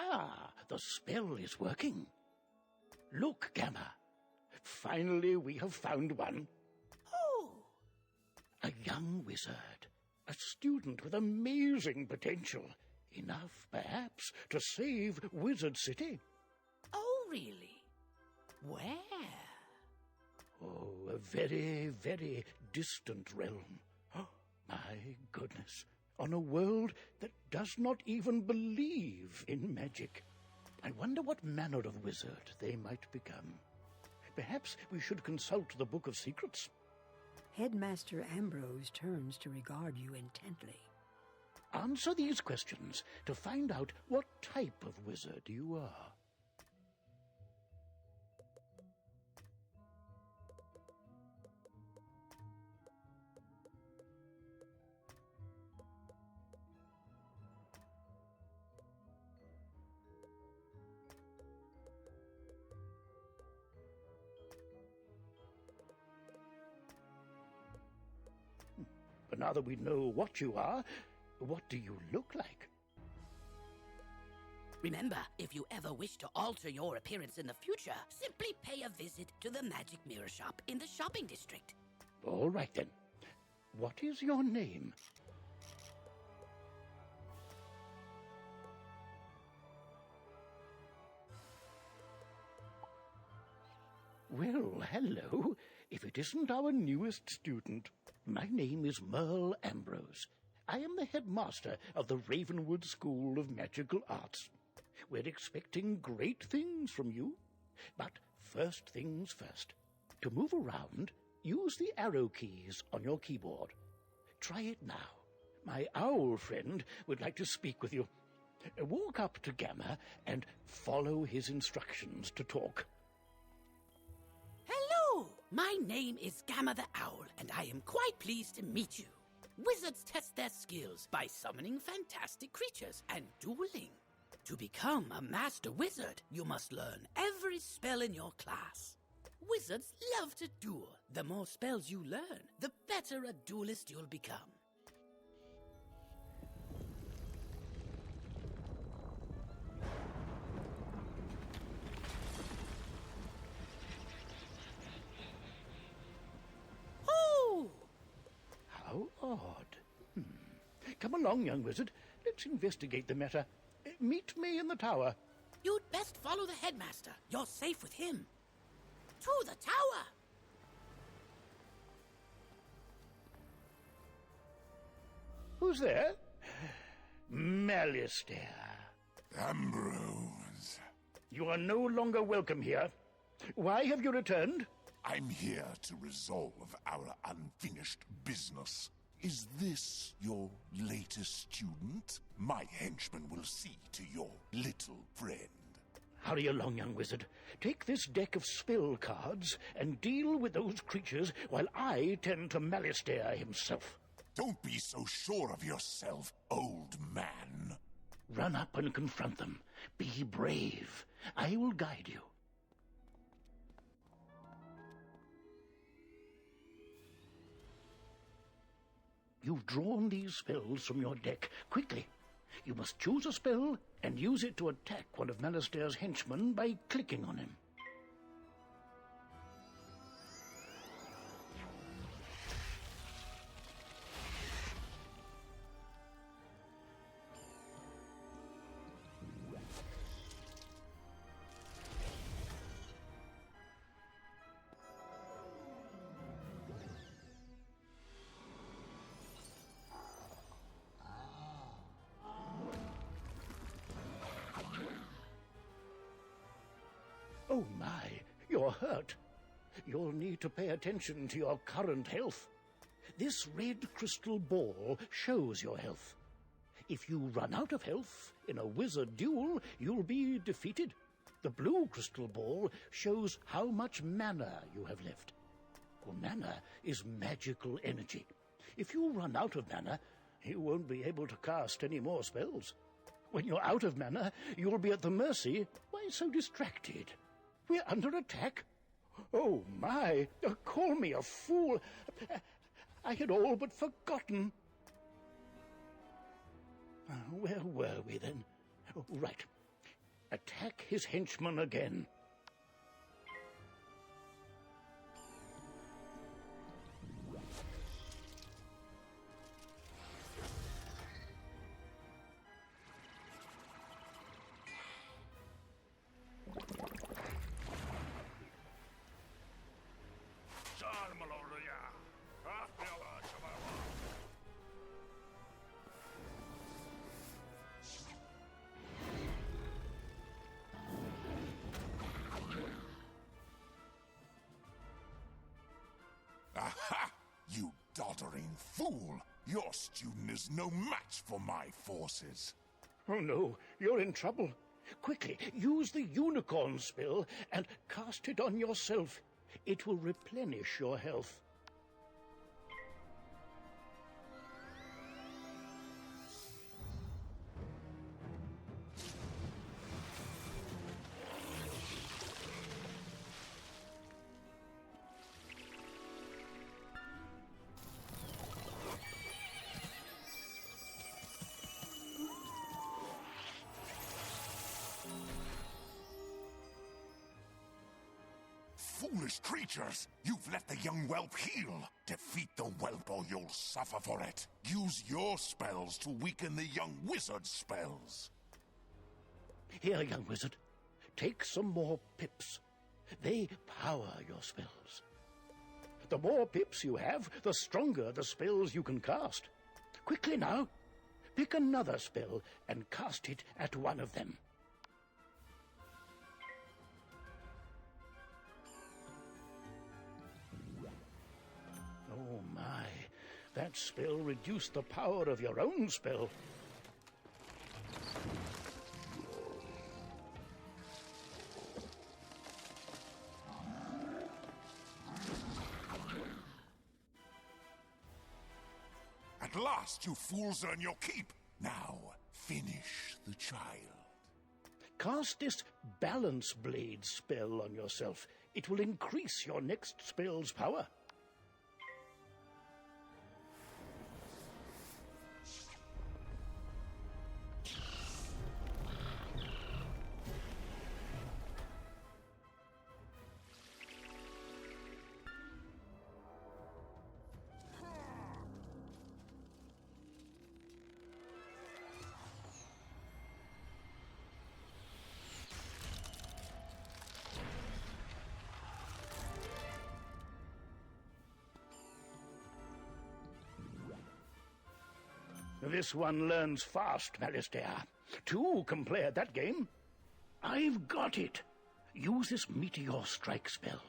Ah, the spell is working. Look, Gamma. Finally we have found one. Oh! A young wizard. A student with amazing potential. Enough, perhaps, to save Wizard City. Oh, really? Where? Oh, a very, very distant realm. Oh, my goodness. On a world that does not even believe in magic. I wonder what manner of wizard they might become. Perhaps we should consult the Book of Secrets. Headmaster Ambrose turns to regard you intently. Answer these questions to find out what type of wizard you are. But now that we know what you are, what do you look like? Remember, if you ever wish to alter your appearance in the future, simply pay a visit to the Magic Mirror Shop in the shopping district. All right, then. What is your name? Well, hello. If it isn't our newest student. My name is Merle Ambrose. I am the headmaster of the Ravenwood School of Magical Arts. We're expecting great things from you. But first things first. To move around, use the arrow keys on your keyboard. Try it now. My owl friend would like to speak with you. Walk up to Gamma and follow his instructions to talk. Hello! My name is Gamma the Owl, and I am quite pleased to meet you. Wizards test their skills by summoning fantastic creatures and dueling. To become a master wizard, you must learn every spell in your class. Wizards love to duel. The more spells you learn, the better a duelist you'll become. How odd. Come along, young wizard. Let's investigate the matter. Meet me in the tower. You'd best follow the headmaster. You're safe with him. To the tower! Who's there? Malistaire. Ambrose. You are no longer welcome here. Why have you returned? I'm here to resolve our unfinished business. Is this your latest student? My henchman will see to your little friend. Hurry along, young wizard. Take this deck of spell cards and deal with those creatures while I tend to Malistaire himself. Don't be so sure of yourself, old man. Run up and confront them. Be brave. I will guide you. You've drawn these spells from your deck. Quickly. You must choose a spell and use it to attack one of Malistaire's henchmen by clicking on him. Oh my, you're hurt. You'll need to pay attention to your current health. This red crystal ball shows your health. If you run out of health in a wizard duel, you'll be defeated. The blue crystal ball shows how much mana you have left. Well, mana is magical energy. If you run out of mana, you won't be able to cast any more spells. When you're out of mana, you'll be at the mercy. Why so distracted? We're under attack? Oh, my! Call me a fool! I had all but forgotten. Where were we, then? Oh, right. Attack his henchmen again. Aha! You doddering fool! Your student is no match for my forces. Oh no, you're in trouble. Quickly, use the unicorn spell and cast it on yourself. It will replenish your health. Foolish creatures! You've let the young whelp heal! Defeat the whelp or you'll suffer for it! Use your spells to weaken the young wizard's spells! Here, young wizard. Take some more pips. They power your spells. The more pips you have, the stronger the spells you can cast. Quickly now. Pick another spell and cast it at one of them. Oh my, that spell reduced the power of your own spell. At last, you fools earn your keep. Now, finish the child. Cast this Balance Blade spell on yourself. It will increase your next spell's power. This one learns fast, Malistaire. Two can play at that game. I've got it. Use this Meteor Strike spell.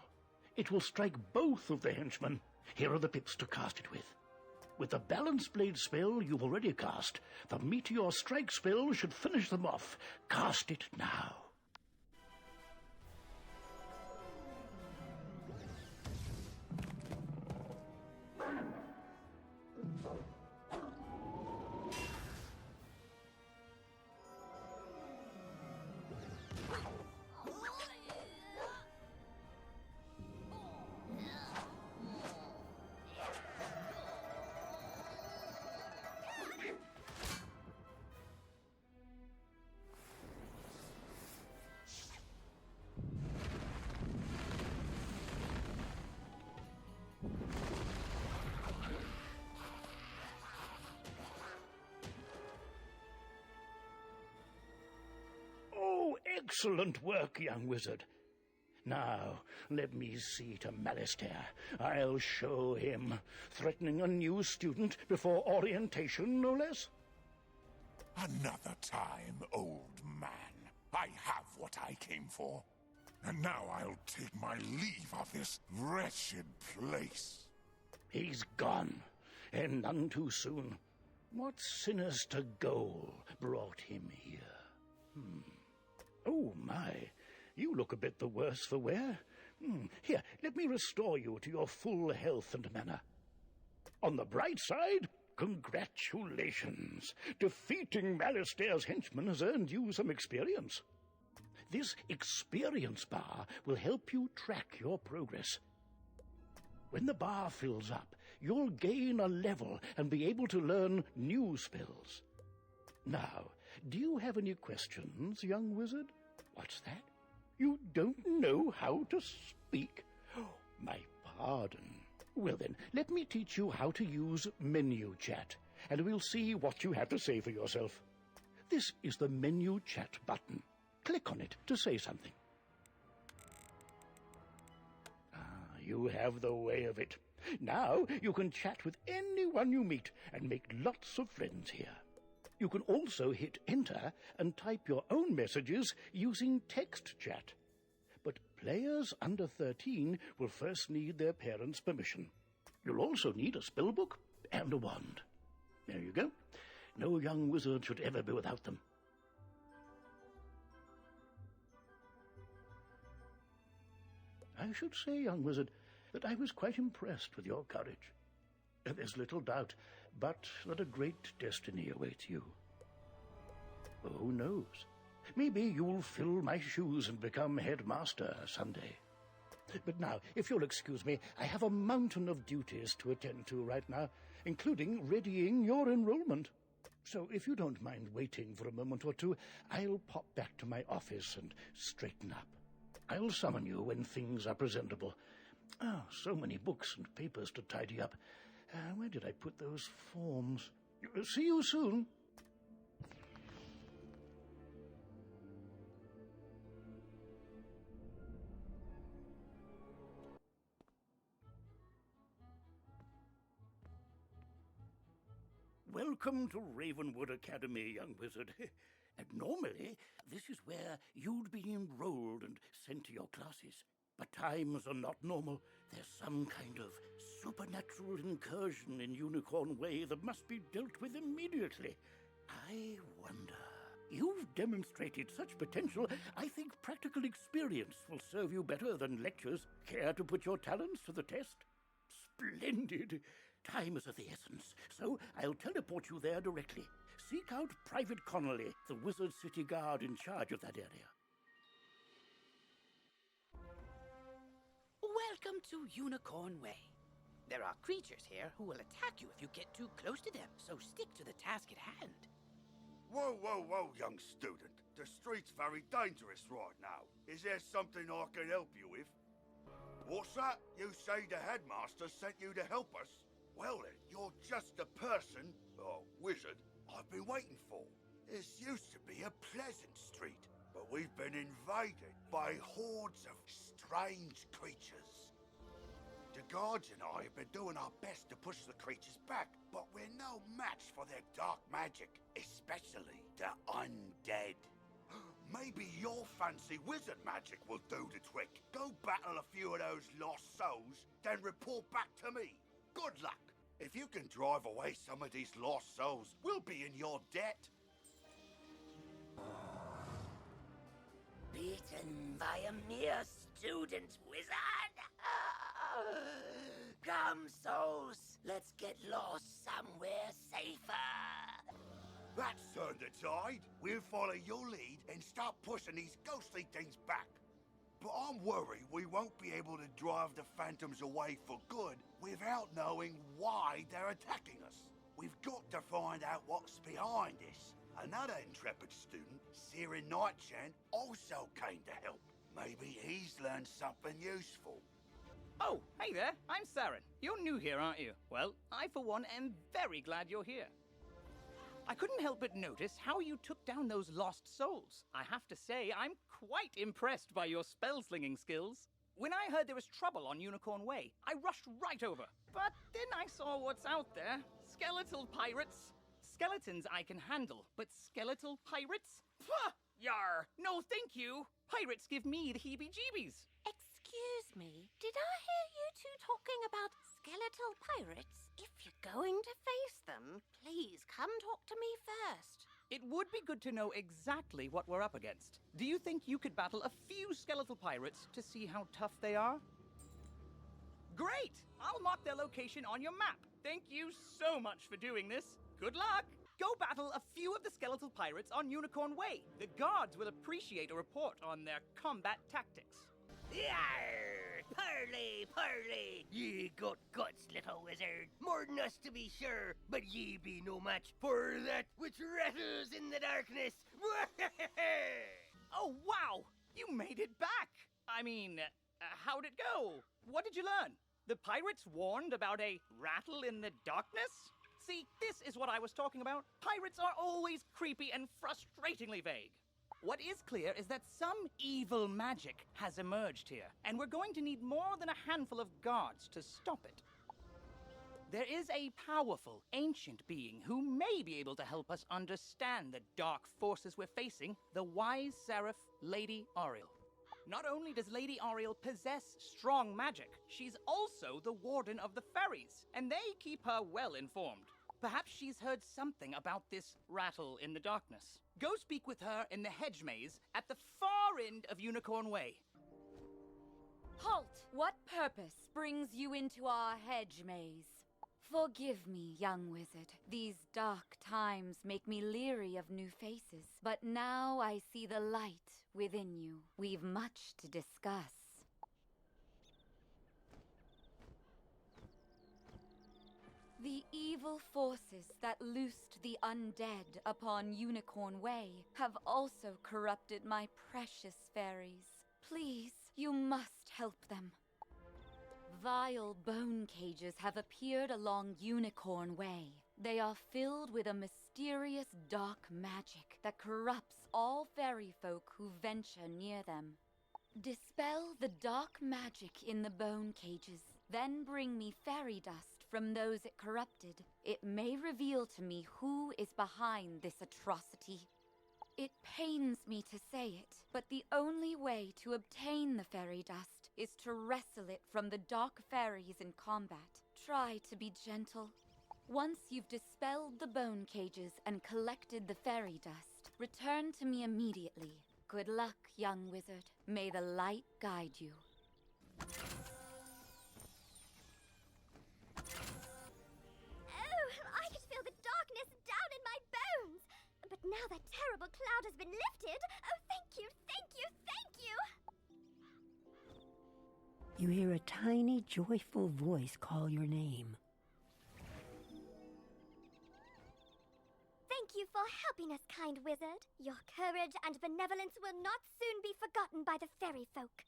It will strike both of the henchmen. Here are the pips to cast it with. With the Balance Blade spell you've already cast, the Meteor Strike spell should finish them off. Cast it now. Excellent work, young wizard. Now, let me see to Malistaire. I'll show him. Threatening a new student before orientation, no less? Another time, old man. I have what I came for. And now I'll take my leave of this wretched place. He's gone, and none too soon. What sinister goal brought him here? Oh, my. You look a bit the worse for wear. Here, let me restore you to your full health and manner. On the bright side, congratulations. Defeating Malistaire's henchmen has earned you some experience. This experience bar will help you track your progress. When the bar fills up, you'll gain a level and be able to learn new spells. Now, do you have any questions, young wizard? What's that? You don't know how to speak? Oh, my pardon. Well then, let me teach you how to use menu chat, and we'll see what you have to say for yourself. This is the menu chat button. Click on it to say something. You have the way of it. Now you can chat with anyone you meet and make lots of friends here. You can also hit enter and type your own messages using text chat. But players under 13 will first need their parents' permission. You'll also need a spellbook and a wand. There you go. No young wizard should ever be without them. I should say, young wizard, that I was quite impressed with your courage. There's little doubt but that a great destiny awaits you. Who knows? Maybe you'll fill my shoes and become headmaster someday. But now, if you'll excuse me, I have a mountain of duties to attend to right now, including readying your enrollment. So if you don't mind waiting for a moment or two, I'll pop back to my office and straighten up. I'll summon you when things are presentable. So many books and papers to tidy up. Where did I put those forms? See you soon. Welcome to Ravenwood Academy, young wizard. And normally, this is where you'd be enrolled and sent to your classes. But times are not normal. There's some kind of supernatural incursion in Unicorn Way that must be dealt with immediately. I wonder. You've demonstrated such potential, I think practical experience will serve you better than lectures. Care to put your talents to the test? Splendid! Time is of the essence, so I'll teleport you there directly. Seek out Private Connolly, the Wizard City guard in charge of that area. Welcome to Unicorn Way. There are creatures here who will attack you if you get too close to them, so stick to the task at hand. Whoa, whoa, whoa, young student. The street's very dangerous right now. Is there something I can help you with? What's that? You say the headmaster sent you to help us? Well then, you're just the person, or wizard, I've been waiting for. This used to be a pleasant street, but we've been invaded by hordes of strange creatures. The guards and I have been doing our best to push the creatures back, but we're no match for their dark magic, especially the undead. Maybe your fancy wizard magic will do the trick. Go battle a few of those lost souls, then report back to me. Good luck. If you can drive away some of these lost souls, we'll be in your debt. Beaten by a mere student wizard? Come, souls, let's get lost somewhere safer. That's turned the tide. We'll follow your lead and start pushing these ghostly things back. But I'm worried we won't be able to drive the phantoms away for good without knowing why they're attacking us. We've got to find out what's behind this. Another intrepid student, Siren Nightchant, also came to help. Maybe he's learned something useful. Oh, hey there, I'm Saren. You're new here, aren't you? Well, I for one am very glad you're here. I couldn't help but notice how you took down those lost souls. I have to say, I'm quite impressed by your spell-slinging skills. When I heard there was trouble on Unicorn Way, I rushed right over. But then I saw what's out there. Skeletal pirates. Skeletons I can handle, but skeletal pirates? Pah! Yar! No thank you! Pirates give me the heebie-jeebies. Excuse me, did I hear you two talking about skeletal pirates? If you're going to face them, please come talk to me first. It would be good to know exactly what we're up against. Do you think you could battle a few skeletal pirates to see how tough they are? Great! I'll mark their location on your map. Thank you so much for doing this. Good luck! Go battle a few of the skeletal pirates on Unicorn Way. The guards will appreciate a report on their combat tactics. Yarr! Parley, parley! Ye got guts, little wizard. More than us, to be sure, but ye be no match for that which rattles in the darkness. Oh, wow! You made it back! I mean, how'd it go? What did you learn? The pirates warned about a rattle in the darkness? See, this is what I was talking about. Pirates are always creepy and frustratingly vague. What is clear is that some evil magic has emerged here, and we're going to need more than a handful of guards to stop it. There is a powerful, ancient being who may be able to help us understand the dark forces we're facing, the wise seraph, Lady Ariel. Not only does Lady Ariel possess strong magic, she's also the warden of the ferries, and they keep her well informed. Perhaps she's heard something about this rattle in the darkness. Go speak with her in the hedge maze at the far end of Unicorn Way. Halt! What purpose brings you into our hedge maze? Forgive me, young wizard. These dark times make me leery of new faces. But now I see the light within you. We've much to discuss. The evil forces that loosed the undead upon Unicorn Way have also corrupted my precious fairies. Please, you must help them. Vile bone cages have appeared along Unicorn Way. They are filled with a mysterious dark magic that corrupts all fairy folk who venture near them. Dispel the dark magic in the bone cages, then bring me fairy dust from those it corrupted. It may reveal to me who is behind this atrocity. It pains me to say it, but the only way to obtain the fairy dust is to wrestle it from the dark fairies in combat. Try to be gentle. Once you've dispelled the bone cages and collected the fairy dust, return to me immediately. Good luck, young wizard. May the light guide you. Oh, I could feel the darkness down in my bones. But now that terrible cloud has been lifted, oh, thank you, thank you, thank you! You hear a tiny, joyful voice call your name. Thank you for helping us, kind wizard. Your courage and benevolence will not soon be forgotten by the fairy folk.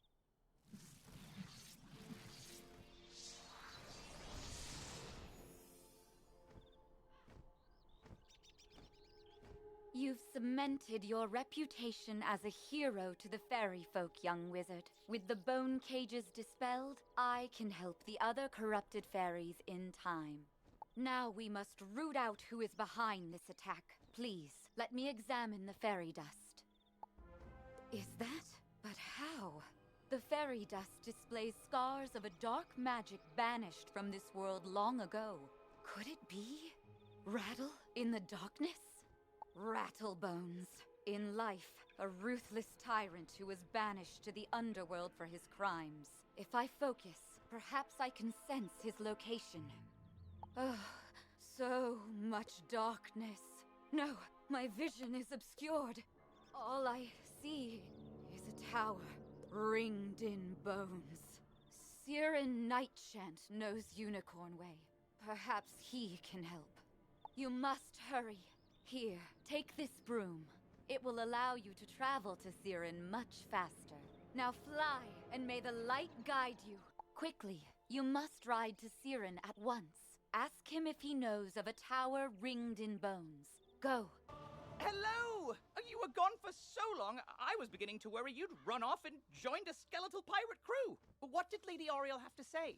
You've cemented your reputation as a hero to the fairy folk, young wizard. With the bone cages dispelled, I can help the other corrupted fairies in time. Now we must root out who is behind this attack. Please, let me examine the fairy dust. Is that? But how? The fairy dust displays scars of a dark magic banished from this world long ago. Could it be? Rattle in the darkness? Rattlebones. In life, a ruthless tyrant who was banished to the underworld for his crimes. If I focus, perhaps I can sense his location. Oh, so much darkness. No, my vision is obscured. All I see is a tower ringed in bones. Siren Nightshant knows Unicorn Way. Perhaps he can help. You must hurry. Here, take this broom. It will allow you to travel to Siren much faster. Now fly, and may the light guide you. Quickly, you must ride to Siren at once. Ask him if he knows of a tower ringed in bones. Go. Hello! You were gone for so long, I was beginning to worry you'd run off and joined a skeletal pirate crew. What did Lady Ariel have to say?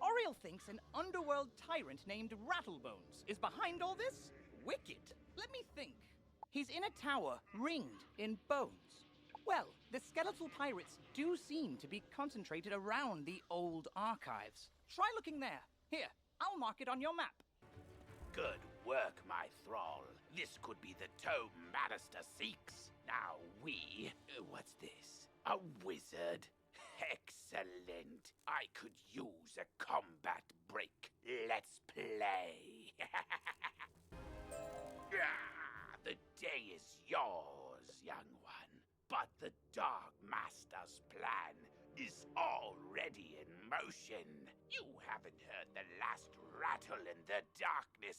Ariel thinks an underworld tyrant named Rattlebones is behind all this? Wicked. Let me think. He's in a tower ringed in bones. Well, the skeletal pirates do seem to be concentrated around the old archives. Try looking there. Here, I'll mark it on your map. Good work, my thrall. This could be the tome Magister seeks. Now what's this? A wizard? Excellent. I could use a combat break. Let's play. The day is yours, young one. But the Dark Master's plan is already in motion. You haven't heard the last rattle in the darkness.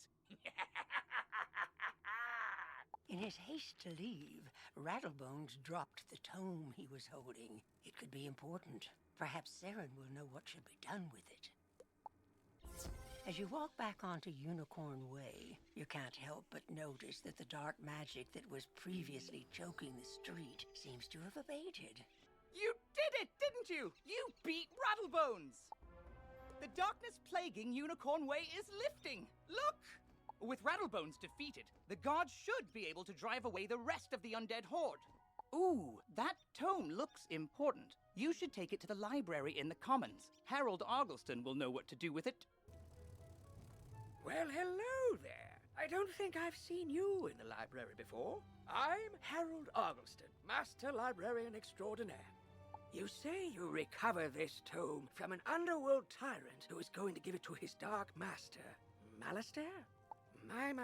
In his haste to leave, Rattlebones dropped the tome he was holding. It could be important. Perhaps Saren will know what should be done with it. As you walk back onto Unicorn Way, you can't help but notice that the dark magic that was previously choking the street seems to have abated. You did it, didn't you? You beat Rattlebones! The darkness plaguing Unicorn Way is lifting. Look! With Rattlebones defeated, the guards should be able to drive away the rest of the undead horde. Ooh, that tome looks important. You should take it to the library in the Commons. Harold Argleston will know what to do with it. Well, hello there. I don't think I've seen you in the library before. I'm Harold Argleston, Master Librarian Extraordinaire. You say you recover this tome from an underworld tyrant who is going to give it to his dark master, Malastair? My,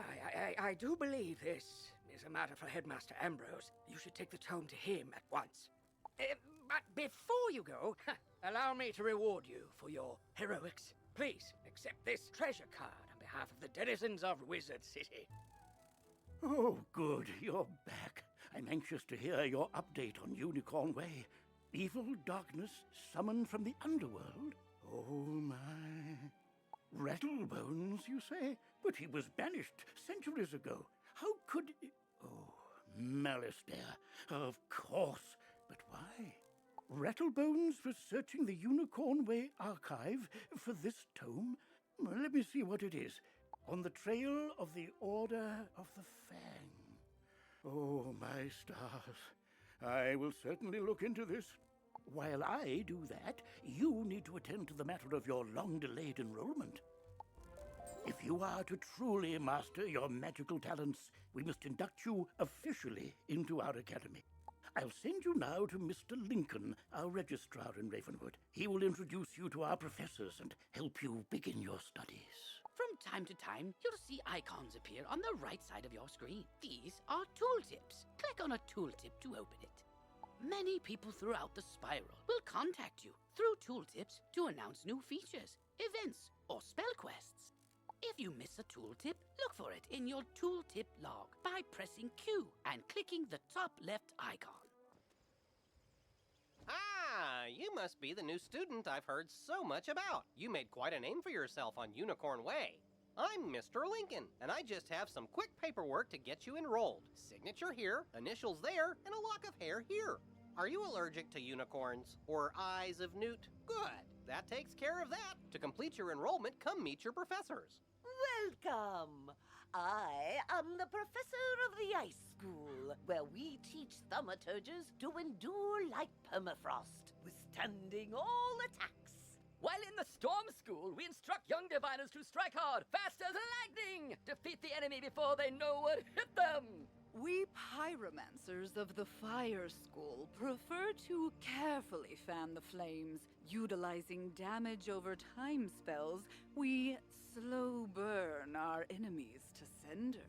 I do believe this is a matter for Headmaster Ambrose. You should take the tome to him at once. But before you go, allow me to reward you for your heroics. Please accept this treasure card on behalf of the denizens of Wizard City. Oh, good, you're back. I'm anxious to hear your update on Unicorn Way. Evil darkness summoned from the underworld? Oh, my. Rattlebones, you say? But he was banished centuries ago. How could... Oh, Malastair. Of course. But why? Rattlebones was searching the Unicorn Way archive for this tome? Well, let me see what it is. On the trail of the Order of the Fang. Oh, my stars. I will certainly look into this. While I do that, you need to attend to the matter of your long-delayed enrollment. If you are to truly master your magical talents, we must induct you officially into our academy. I'll send you now to Mr. Lincoln, our registrar in Ravenwood. He will introduce you to our professors and help you begin your studies. From time to time, you'll see icons appear on the right side of your screen. These are tooltips. Click on a tooltip to open it. Many people throughout the spiral will contact you through tooltips to announce new features, events, or spell quests. If you miss a tooltip, look for it in your tooltip log by pressing Q and clicking the top left icon. Ah, you must be the new student I've heard so much about. You made quite a name for yourself on Unicorn Way. I'm Mr. Lincoln, and I just have some quick paperwork to get you enrolled. Signature here, initials there, and a lock of hair here. Are you allergic to unicorns or eyes of newt? Good. That takes care of that. To complete your enrollment, come meet your professors. Welcome. I am the professor of the Ice School, where we teach thaumaturges to endure like permafrost, withstanding all attacks. While in the Storm School, we instruct young diviners to strike hard, fast as lightning, defeat the enemy before they know what hit them. We pyromancers of the Fire School prefer to carefully fan the flames. Utilizing damage over time spells, we slow burn our enemies to cinders.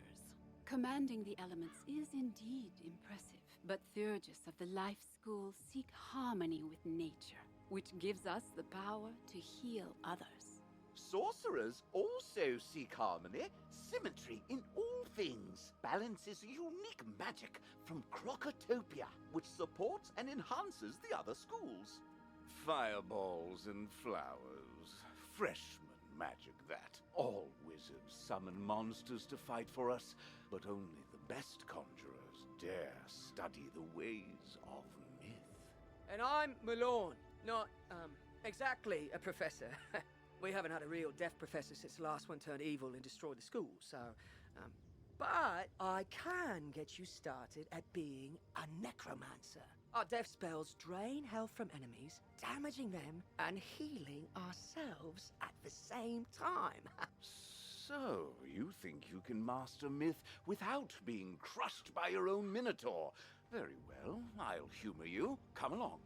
Commanding the elements is indeed impressive, but Thurgis of the Life School seek harmony with nature, which gives us the power to heal others. Sorcerers also seek harmony, symmetry in all things. Balance is unique magic from Crocotopia, which supports and enhances the other schools. Fireballs and flowers. Freshman magic, that. All wizards summon monsters to fight for us, but only the best conjurers dare study the ways of myth. And I'm Malone, not, exactly a professor. We haven't had a real deaf professor since the last one turned evil and destroyed the school, so, but I can get you started at being a necromancer. Our death spells drain health from enemies, damaging them and healing ourselves at the same time. So, you think you can master myth without being crushed by your own minotaur? Very well, I'll humor you. Come along.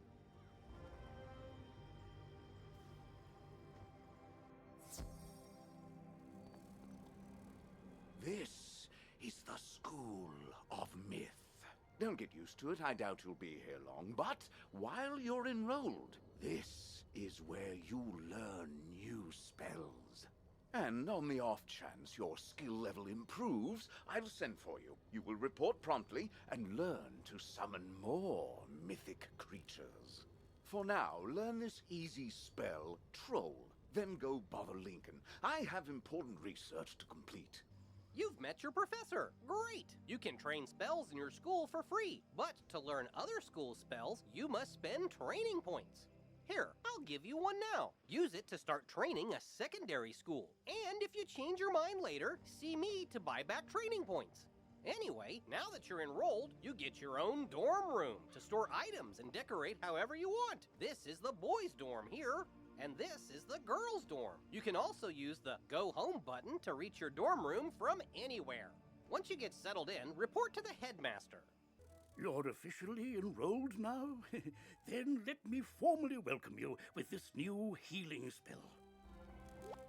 This is the School of Myth. Don't get used to it, I doubt you'll be here long, but while you're enrolled, this is where you learn new spells. And on the off chance your skill level improves, I'll send for you. You will report promptly and learn to summon more mythic creatures. For now, learn this easy spell, Troll. Then go bother Lincoln. I have important research to complete. You've met your professor. Great! You can train spells in your school for free, but to learn other school spells, you must spend training points. Here, I'll give you one now. Use it to start training a secondary school. And if you change your mind later, see me to buy back training points. Anyway, now that you're enrolled, you get your own dorm room to store items and decorate however you want. This is the boys' dorm here, and this is the girls' dorm. You can also use the Go Home button to reach your dorm room from anywhere. Once you get settled in, report to the headmaster. You're officially enrolled now? Then let me formally welcome you with this new healing spell.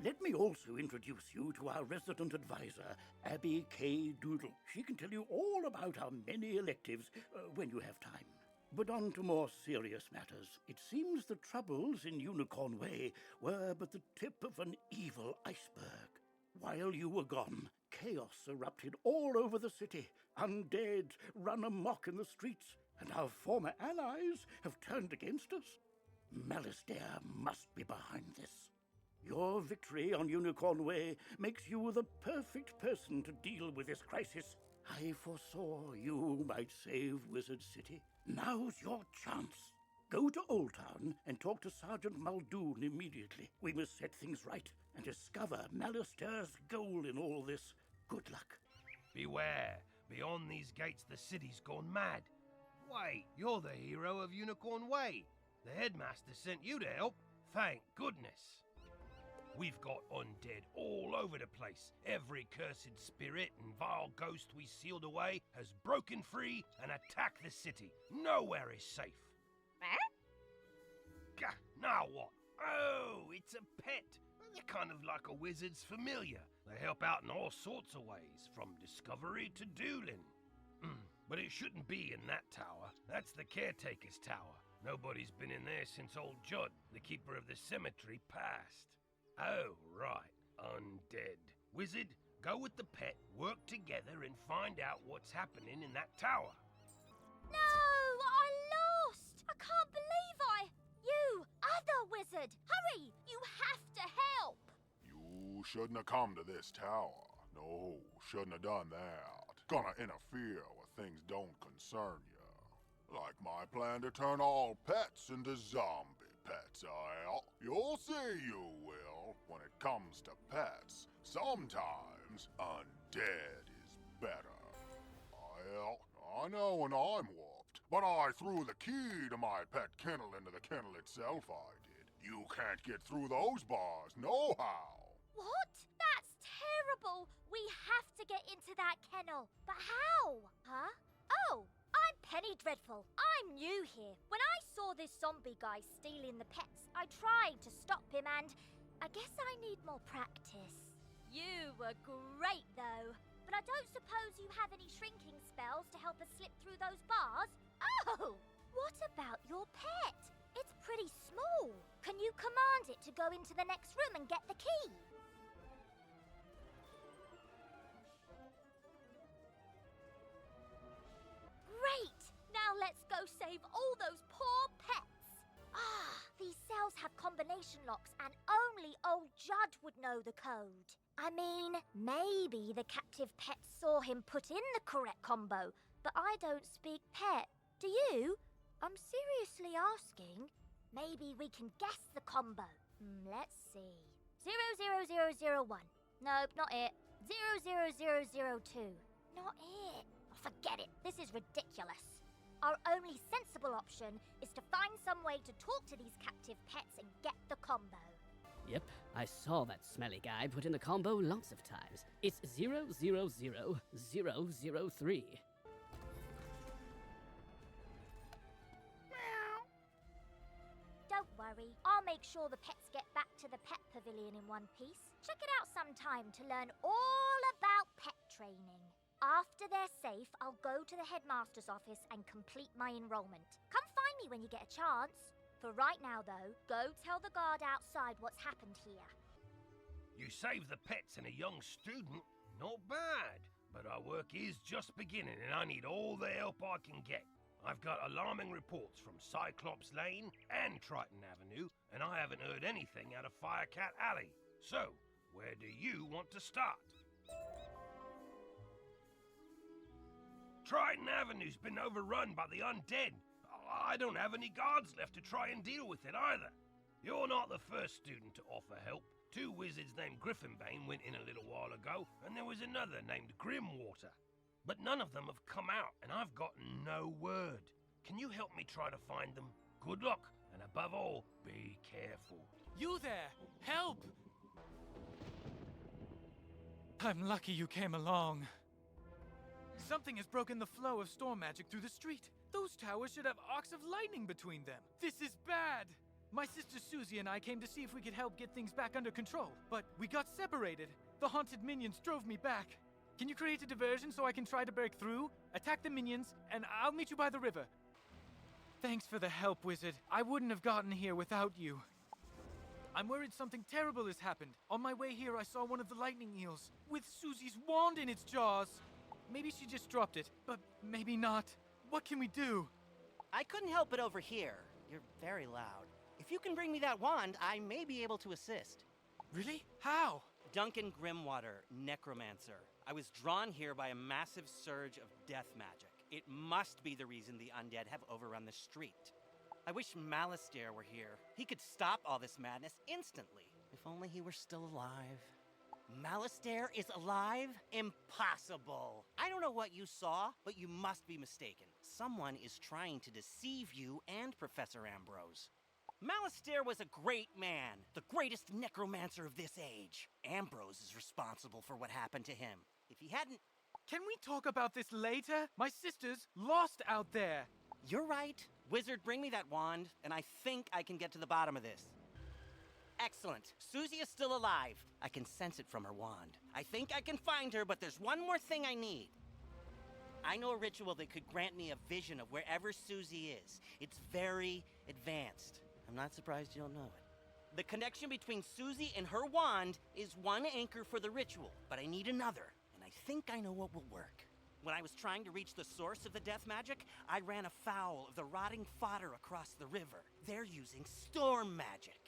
Let me also introduce you to our resident advisor, Abby K. Doodle. She can tell you all about our many electives when you have time. But on to more serious matters. It seems the troubles in Unicorn Way were but the tip of an evil iceberg. While you were gone, chaos erupted all over the city. Undead run amok in the streets, and our former allies have turned against us. Malastare must be behind this. Your victory on Unicorn Way makes you the perfect person to deal with this crisis. I foresaw you might save Wizard City. Now's your chance. Go to Old Town and talk to Sergeant Muldoon immediately. We must set things right and discover Malastare's goal in all this. Good luck. Beware. Beyond these gates, the city's gone mad. Wait, you're the hero of Unicorn Way. The headmaster sent you to help. Thank goodness. We've got undead all over the place. Every cursed spirit and vile ghost we sealed away has broken free and attacked the city. Nowhere is safe. Gah, now what? Oh, it's a pet. They're kind of like a wizard's familiar. They help out in all sorts of ways, from discovery to dueling. But it shouldn't be in that tower. That's the caretaker's tower. Nobody's been in there since old Judd, the keeper of the cemetery, passed. Oh, right. Undead. Wizard, go with the pet, work together, and find out what's happening in that tower. No! I lost! I can't believe You, other wizard! Hurry! You have to help! You shouldn't have come to this tower. No, shouldn't have done that. Gonna interfere with things don't concern you. Like my plan to turn all pets into zombie pets, You'll see you will. When it comes to pets, sometimes undead is better. I know when I'm whooped, but I threw the key to my pet kennel into the kennel itself, I did. You can't get through those bars, no how. What? That's terrible! We have to get into that kennel. But how? Huh? Oh, I'm Penny Dreadful. I'm new here. When I saw this zombie guy stealing the pets, I tried to stop him and I guess I need more practice. You were great though. But I don't suppose you have any shrinking spells to help us slip through those bars? Oh! What about your pet? It's pretty small. Can you command it to go into the next room and get the key? Great! Now let's go save all those poor pets. These cells have combination locks and only old Judd would know the code. I mean, maybe the captive pet saw him put in the correct combo, but I don't speak pet. Do you? I'm seriously asking. Maybe we can guess the combo. Let's see. 00001. Nope, not it. 00002. Not it. Forget it. This is ridiculous. Our only sensible option is to find some way to talk to these captive pets and get the combo. Yep, I saw that smelly guy put in the combo lots of times. It's 000003. Don't worry, I'll make sure the pets get back to the pet pavilion in one piece. Check it out sometime to learn all about pet training. After they're safe, I'll go to the headmaster's office and complete my enrollment. Come find me when you get a chance. For right now, though, go tell the guard outside what's happened here. You saved the pets and a young student. Not bad. But our work is just beginning, and I need all the help I can get. I've got alarming reports from Cyclops Lane and Triton Avenue, and I haven't heard anything out of Firecat Alley. So, where do you want to start? Triton Avenue's been overrun by the undead. I don't have any guards left to try and deal with it either. You're not the first student to offer help. 2 wizards named Griffinbane went in a little while ago, and there was another named Grimwater. But none of them have come out, and I've gotten no word. Can you help me try to find them? Good luck, and above all, be careful. You there! Help! I'm lucky you came along. Something has broken the flow of storm magic through the street. Those towers should have arcs of lightning between them. This is bad! My sister Susie and I came to see if we could help get things back under control, but we got separated. The haunted minions drove me back. Can you create a diversion so I can try to break through? Attack the minions, and I'll meet you by the river. Thanks for the help, Wizard. I wouldn't have gotten here without you. I'm worried something terrible has happened. On my way here, I saw one of the lightning eels with Susie's wand in its jaws. Maybe she just dropped it, but maybe not. What can we do? I couldn't help but overhear. You're very loud. If you can bring me that wand, I may be able to assist. Really? How? Duncan Grimwater, necromancer. I was drawn here by a massive surge of death magic. It must be the reason the undead have overrun the street. I wish Malastare were here. He could stop all this madness instantly. If only he were still alive. Malastare is alive? Impossible! I don't know what you saw, but you must be mistaken. Someone is trying to deceive you and Professor Ambrose. Malastare was a great man, the greatest necromancer of this age. Ambrose is responsible for what happened to him. If he hadn't... Can we talk about this later? My sister's lost out there. You're right. Wizard, bring me that wand, and I think I can get to the bottom of this. Excellent. Susie is still alive. I can sense it from her wand. I think I can find her, but there's one more thing I need. I know a ritual that could grant me a vision of wherever Susie is. It's very advanced. I'm not surprised you don't know it. The connection between Susie and her wand is one anchor for the ritual, but I need another, and I think I know what will work. When I was trying to reach the source of the death magic, I ran afoul of the rotting fodder across the river. They're using storm magic.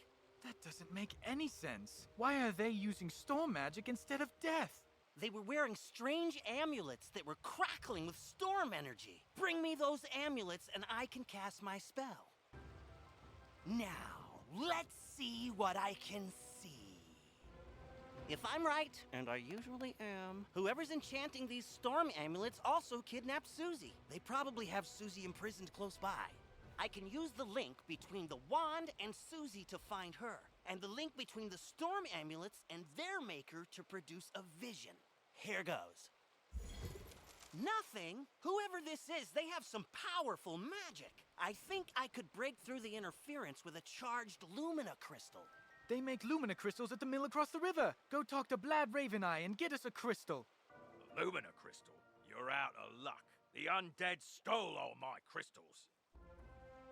That doesn't make any sense. Why are they using storm magic instead of death? They were wearing strange amulets that were crackling with storm energy. Bring me those amulets and I can cast my spell. Now, let's see what I can see. If I'm right, and I usually am, whoever's enchanting these storm amulets also kidnapped Susie. They probably have Susie imprisoned close by. I can use the link between the wand and Susie to find her, and the link between the storm amulets and their maker to produce a vision. Here goes. Nothing? Whoever this is, they have some powerful magic. I think I could break through the interference with a charged Lumina crystal. They make Lumina crystals at the mill across the river. Go talk to Blad Raveneye and get us a crystal. Lumina crystal? You're out of luck. The undead stole all my crystals.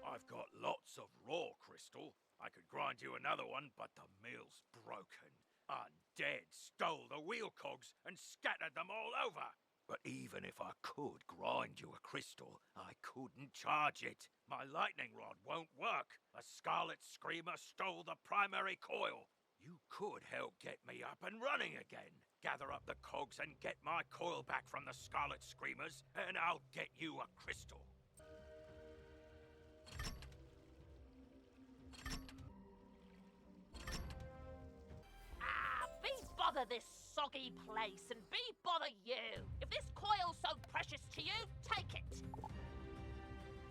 I've got lots of raw crystal. I could grind you another one, but the mill's broken. Undead stole the wheel cogs and scattered them all over. But even if I could grind you a crystal, I couldn't charge it. My lightning rod won't work. A Scarlet Screamer stole the primary coil. You could help get me up and running again. Gather up the cogs and get my coil back from the Scarlet Screamers, and I'll get you a crystal. Be bother this soggy place, and be bother you. If this coil's so precious to you, take it.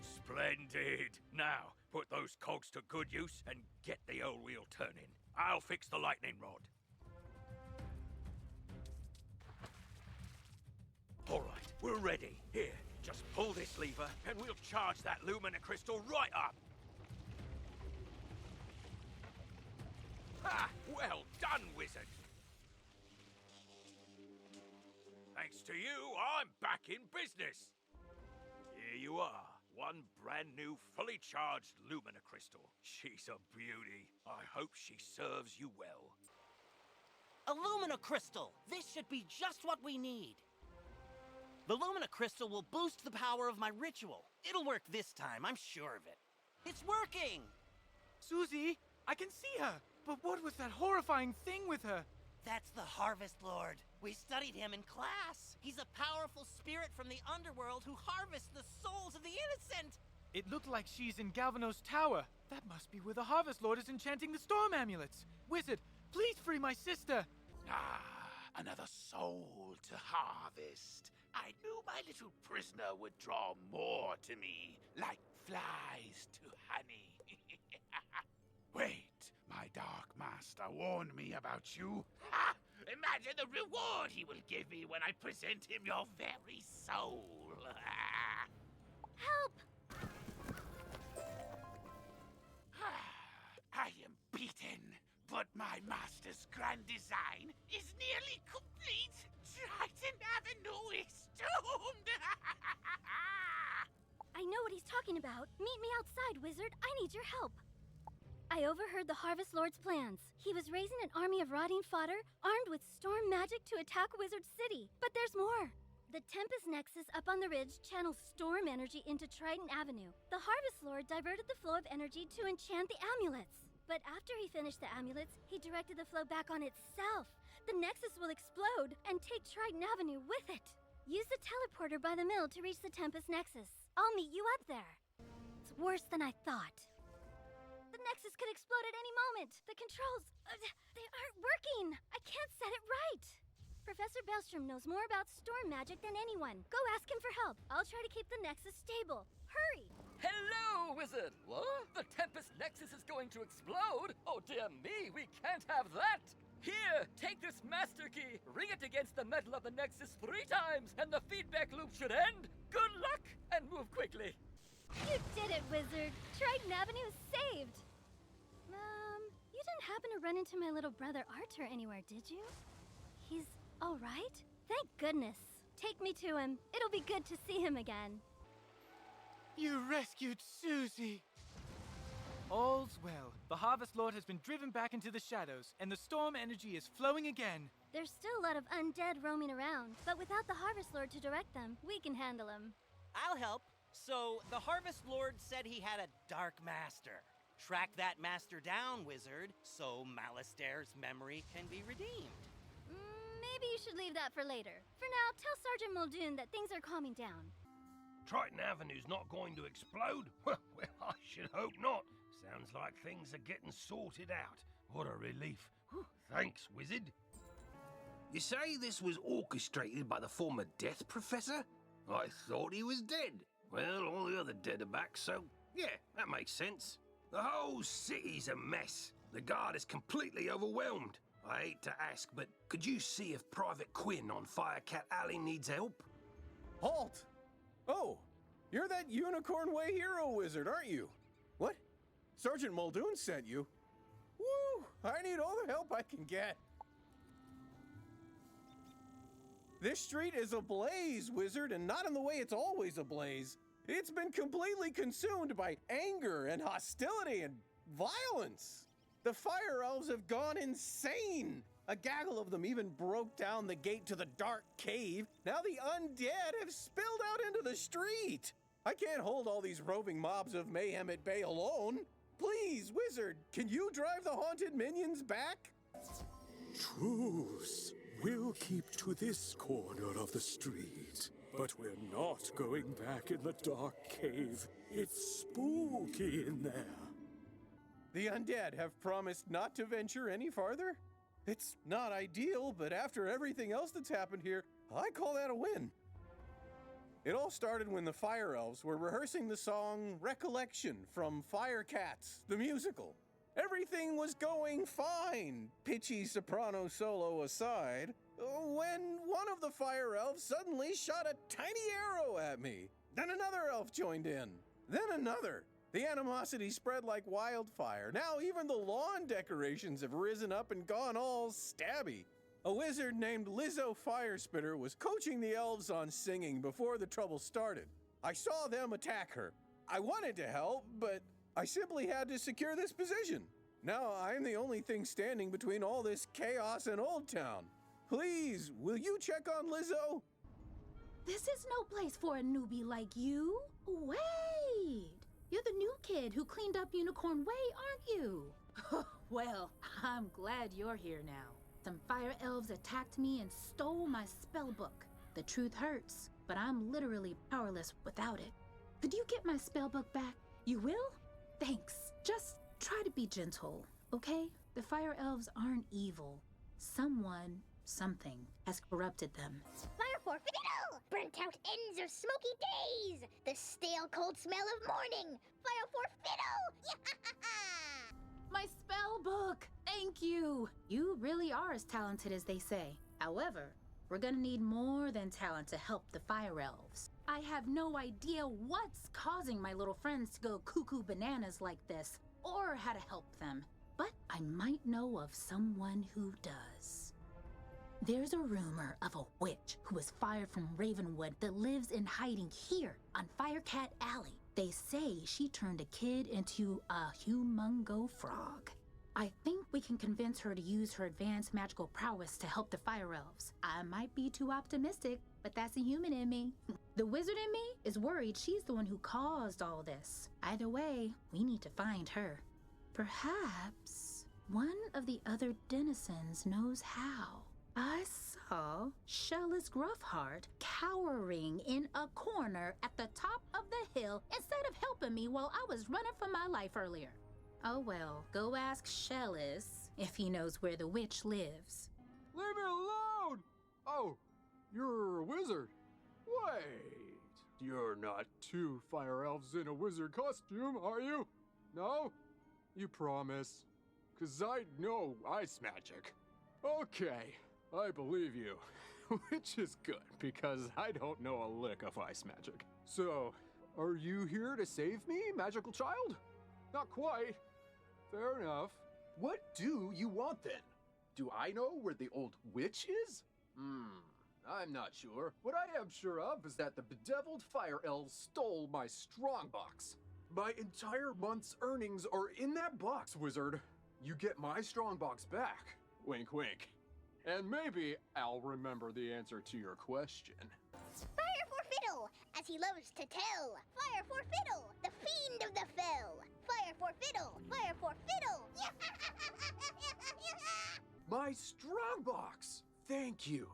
Splendid. Now, put those cogs to good use and get the old wheel turning. I'll fix the lightning rod. All right, we're ready. Here, just pull this lever and we'll charge that Lumina crystal right up. Ha! Well done, wizard. Thanks to you, I'm back in business. Here you are. One brand new, fully charged Lumina crystal. She's a beauty. I hope she serves you well. A Lumina Crystal! This should be just what we need. The Lumina Crystal will boost the power of my ritual. It'll work this time, I'm sure of it. It's working! Susie, I can see her! But what was that horrifying thing with her? That's the Harvest Lord. We studied him in class. He's a powerful spirit from the underworld who harvests the souls of the innocent. It looked like she's in Galvanos Tower. That must be where the Harvest Lord is enchanting the storm amulets. Wizard, please free my sister. Ah, another soul to harvest. I knew my little prisoner would draw more to me, like flies to honey. Wait, my dark master warned me about you. Ha! Imagine the reward he will give me when I present him your very soul. Help! I am beaten, but my master's grand design is nearly complete. Triton Avenue is doomed! I know what he's talking about. Meet me outside, Wizard. I need your help. I overheard the Harvest Lord's plans. He was raising an army of rotting fodder, armed with storm magic to attack Wizard City. But there's more. The Tempest Nexus up on the ridge channels storm energy into Triton Avenue. The Harvest Lord diverted the flow of energy to enchant the amulets. But after he finished the amulets, he directed the flow back on itself. The Nexus will explode and take Triton Avenue with it. Use the teleporter by the mill to reach the Tempest Nexus. I'll meet you up there. It's worse than I thought. The Nexus could explode at any moment. The controls, they aren't working. I can't set it right. Professor Bellstrom knows more about storm magic than anyone. Go ask him for help. I'll try to keep the Nexus stable. Hurry! Hello, Wizard! What? The Tempest Nexus is going to explode? Oh dear me, we can't have that! Here, take this master key, ring it against the metal of the Nexus 3 times, and the feedback loop should end. Good luck, and move quickly. You did it, Wizard! Triton Avenue is saved! You didn't happen to run into my little brother Arthur anywhere, did you? He's all right? Thank goodness. Take me to him. It'll be good to see him again. You rescued Susie! All's well. The Harvest Lord has been driven back into the shadows, and the storm energy is flowing again. There's still a lot of undead roaming around, but without the Harvest Lord to direct them, we can handle them. I'll help. So, the Harvest Lord said he had a Dark Master. Track that master down, Wizard, so Malastaire's memory can be redeemed. Maybe you should leave that for later. For now, tell Sergeant Muldoon that things are calming down. Triton Avenue's not going to explode? Well, I should hope not. Sounds like things are getting sorted out. What a relief. Whew, thanks, Wizard. You say this was orchestrated by the former Death Professor? I thought he was dead. Well, all the other dead are back, so yeah, that makes sense. The whole city's a mess. The guard is completely overwhelmed. I hate to ask, but could you see if Private Quinn on Firecat Alley needs help? Halt! Oh, you're that Unicorn Way hero wizard, aren't you? What? Sergeant Muldoon sent you? Woo! I need all the help I can get. This street is ablaze, Wizard, and not in the way it's always ablaze. It's been completely consumed by anger and hostility and violence. The fire elves have gone insane. A gaggle of them even broke down the gate to the dark cave. Now the undead have spilled out into the street. I can't hold all these roving mobs of mayhem at bay alone. Please, Wizard, can you drive the haunted minions back? Truce. We'll keep to this corner of the street. But we're not going back in the dark cave. It's spooky in there. The undead have promised not to venture any farther? It's not ideal, but after everything else that's happened here, I call that a win. It all started when the Fire Elves were rehearsing the song Recollection from Fire Cats, the musical. Everything was going fine, pitchy soprano solo aside, when one of the Fire Elves suddenly shot a tiny arrow at me. Then another elf joined in. Then another. The animosity spread like wildfire. Now even the lawn decorations have risen up and gone all stabby. A wizard named Lizzo Firespitter was coaching the elves on singing before the trouble started. I saw them attack her. I wanted to help, but I simply had to secure this position. Now I'm the only thing standing between all this chaos and Old Town. Please, will you check on Lizzo? This is no place for a newbie like you. Wait! You're the new kid who cleaned up Unicorn Way, aren't you? Well, I'm glad you're here now. Some fire elves attacked me and stole my spell book. The truth hurts, but I'm literally powerless without it. Could you get my spell book back? You will? Thanks. Just try to be gentle, okay? The fire elves aren't evil. Something has corrupted them. Fire for fiddle! Burnt out ends of smoky days! The stale cold smell of morning! Fire for fiddle! My spell book! Thank you! You really are as talented as they say. However, we're gonna need more than talent to help the fire elves. I have no idea what's causing my little friends to go cuckoo bananas like this, or how to help them. But I might know of someone who does. There's a rumor of a witch who was fired from Ravenwood that lives in hiding here on Firecat Alley. They say she turned a kid into a humongo frog. I think we can convince her to use her advanced magical prowess to help the fire elves. I might be too optimistic, but that's the human in me. The wizard in me is worried she's the one who caused all this. Either way, we need to find her. Perhaps one of the other denizens knows how. I saw Shellis Gruffheart cowering in a corner at the top of the hill instead of helping me while I was running for my life earlier. Oh well, go ask Shellis if he knows where the witch lives. Leave me alone! Oh, you're a wizard. Wait, you're not two fire elves in a wizard costume, are you? No? You promise? 'Cause I know ice magic. Okay, I believe you. Which is good, because I don't know a lick of ice magic. So, are you here to save me, magical child? Not quite. Fair enough. What do you want then? Do I know where the old witch is? I'm not sure. What I am sure of is that the bedeviled fire elves stole my strongbox. My entire month's earnings are in that box, wizard. You get my strongbox back. Wink, wink. And maybe I'll remember the answer to your question. Fire for fiddle, as he loves to tell. Fire for fiddle, the fiend of the fell. Fire for fiddle, fire for fiddle. My strongbox! Thank you.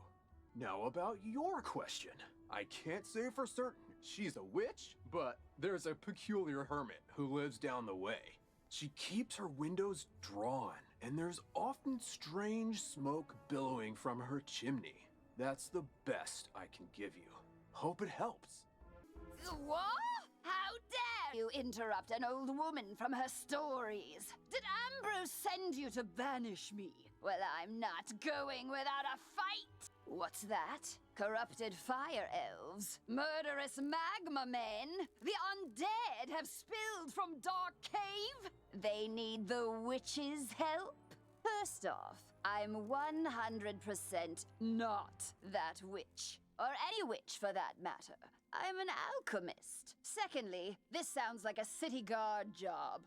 Now about your question. I can't say for certain she's a witch, but there's a peculiar hermit who lives down the way. She keeps her windows drawn, and there's often strange smoke billowing from her chimney. That's the best I can give you. Hope it helps. What? How dare you interrupt an old woman from her stories? Did Ambrose send you to banish me? Well, I'm not going without a fight. What's that? Corrupted fire elves? Murderous magma men? The undead have spilled from Dark Cave? They need the witch's help? First off, I'm 100% not that witch. Or any witch for that matter. I'm an alchemist. Secondly, this sounds like a city guard job.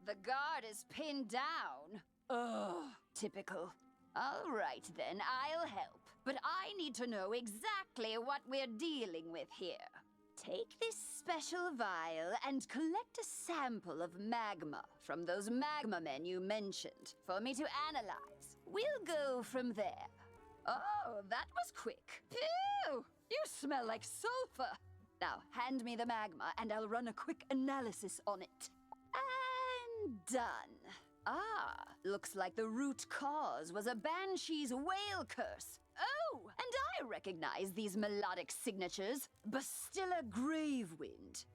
The guard is pinned down. Ugh, typical. All right then, I'll help. But I need to know exactly what we're dealing with here. Take this special vial and collect a sample of magma from those magma men you mentioned for me to analyze. We'll go from there. Oh, that was quick. Phew! You smell like sulfur. Now, hand me the magma and I'll run a quick analysis on it. And done. Ah, looks like the root cause was a banshee's whale curse. Oh, and I recognize these melodic signatures. Bastilla Gravewind.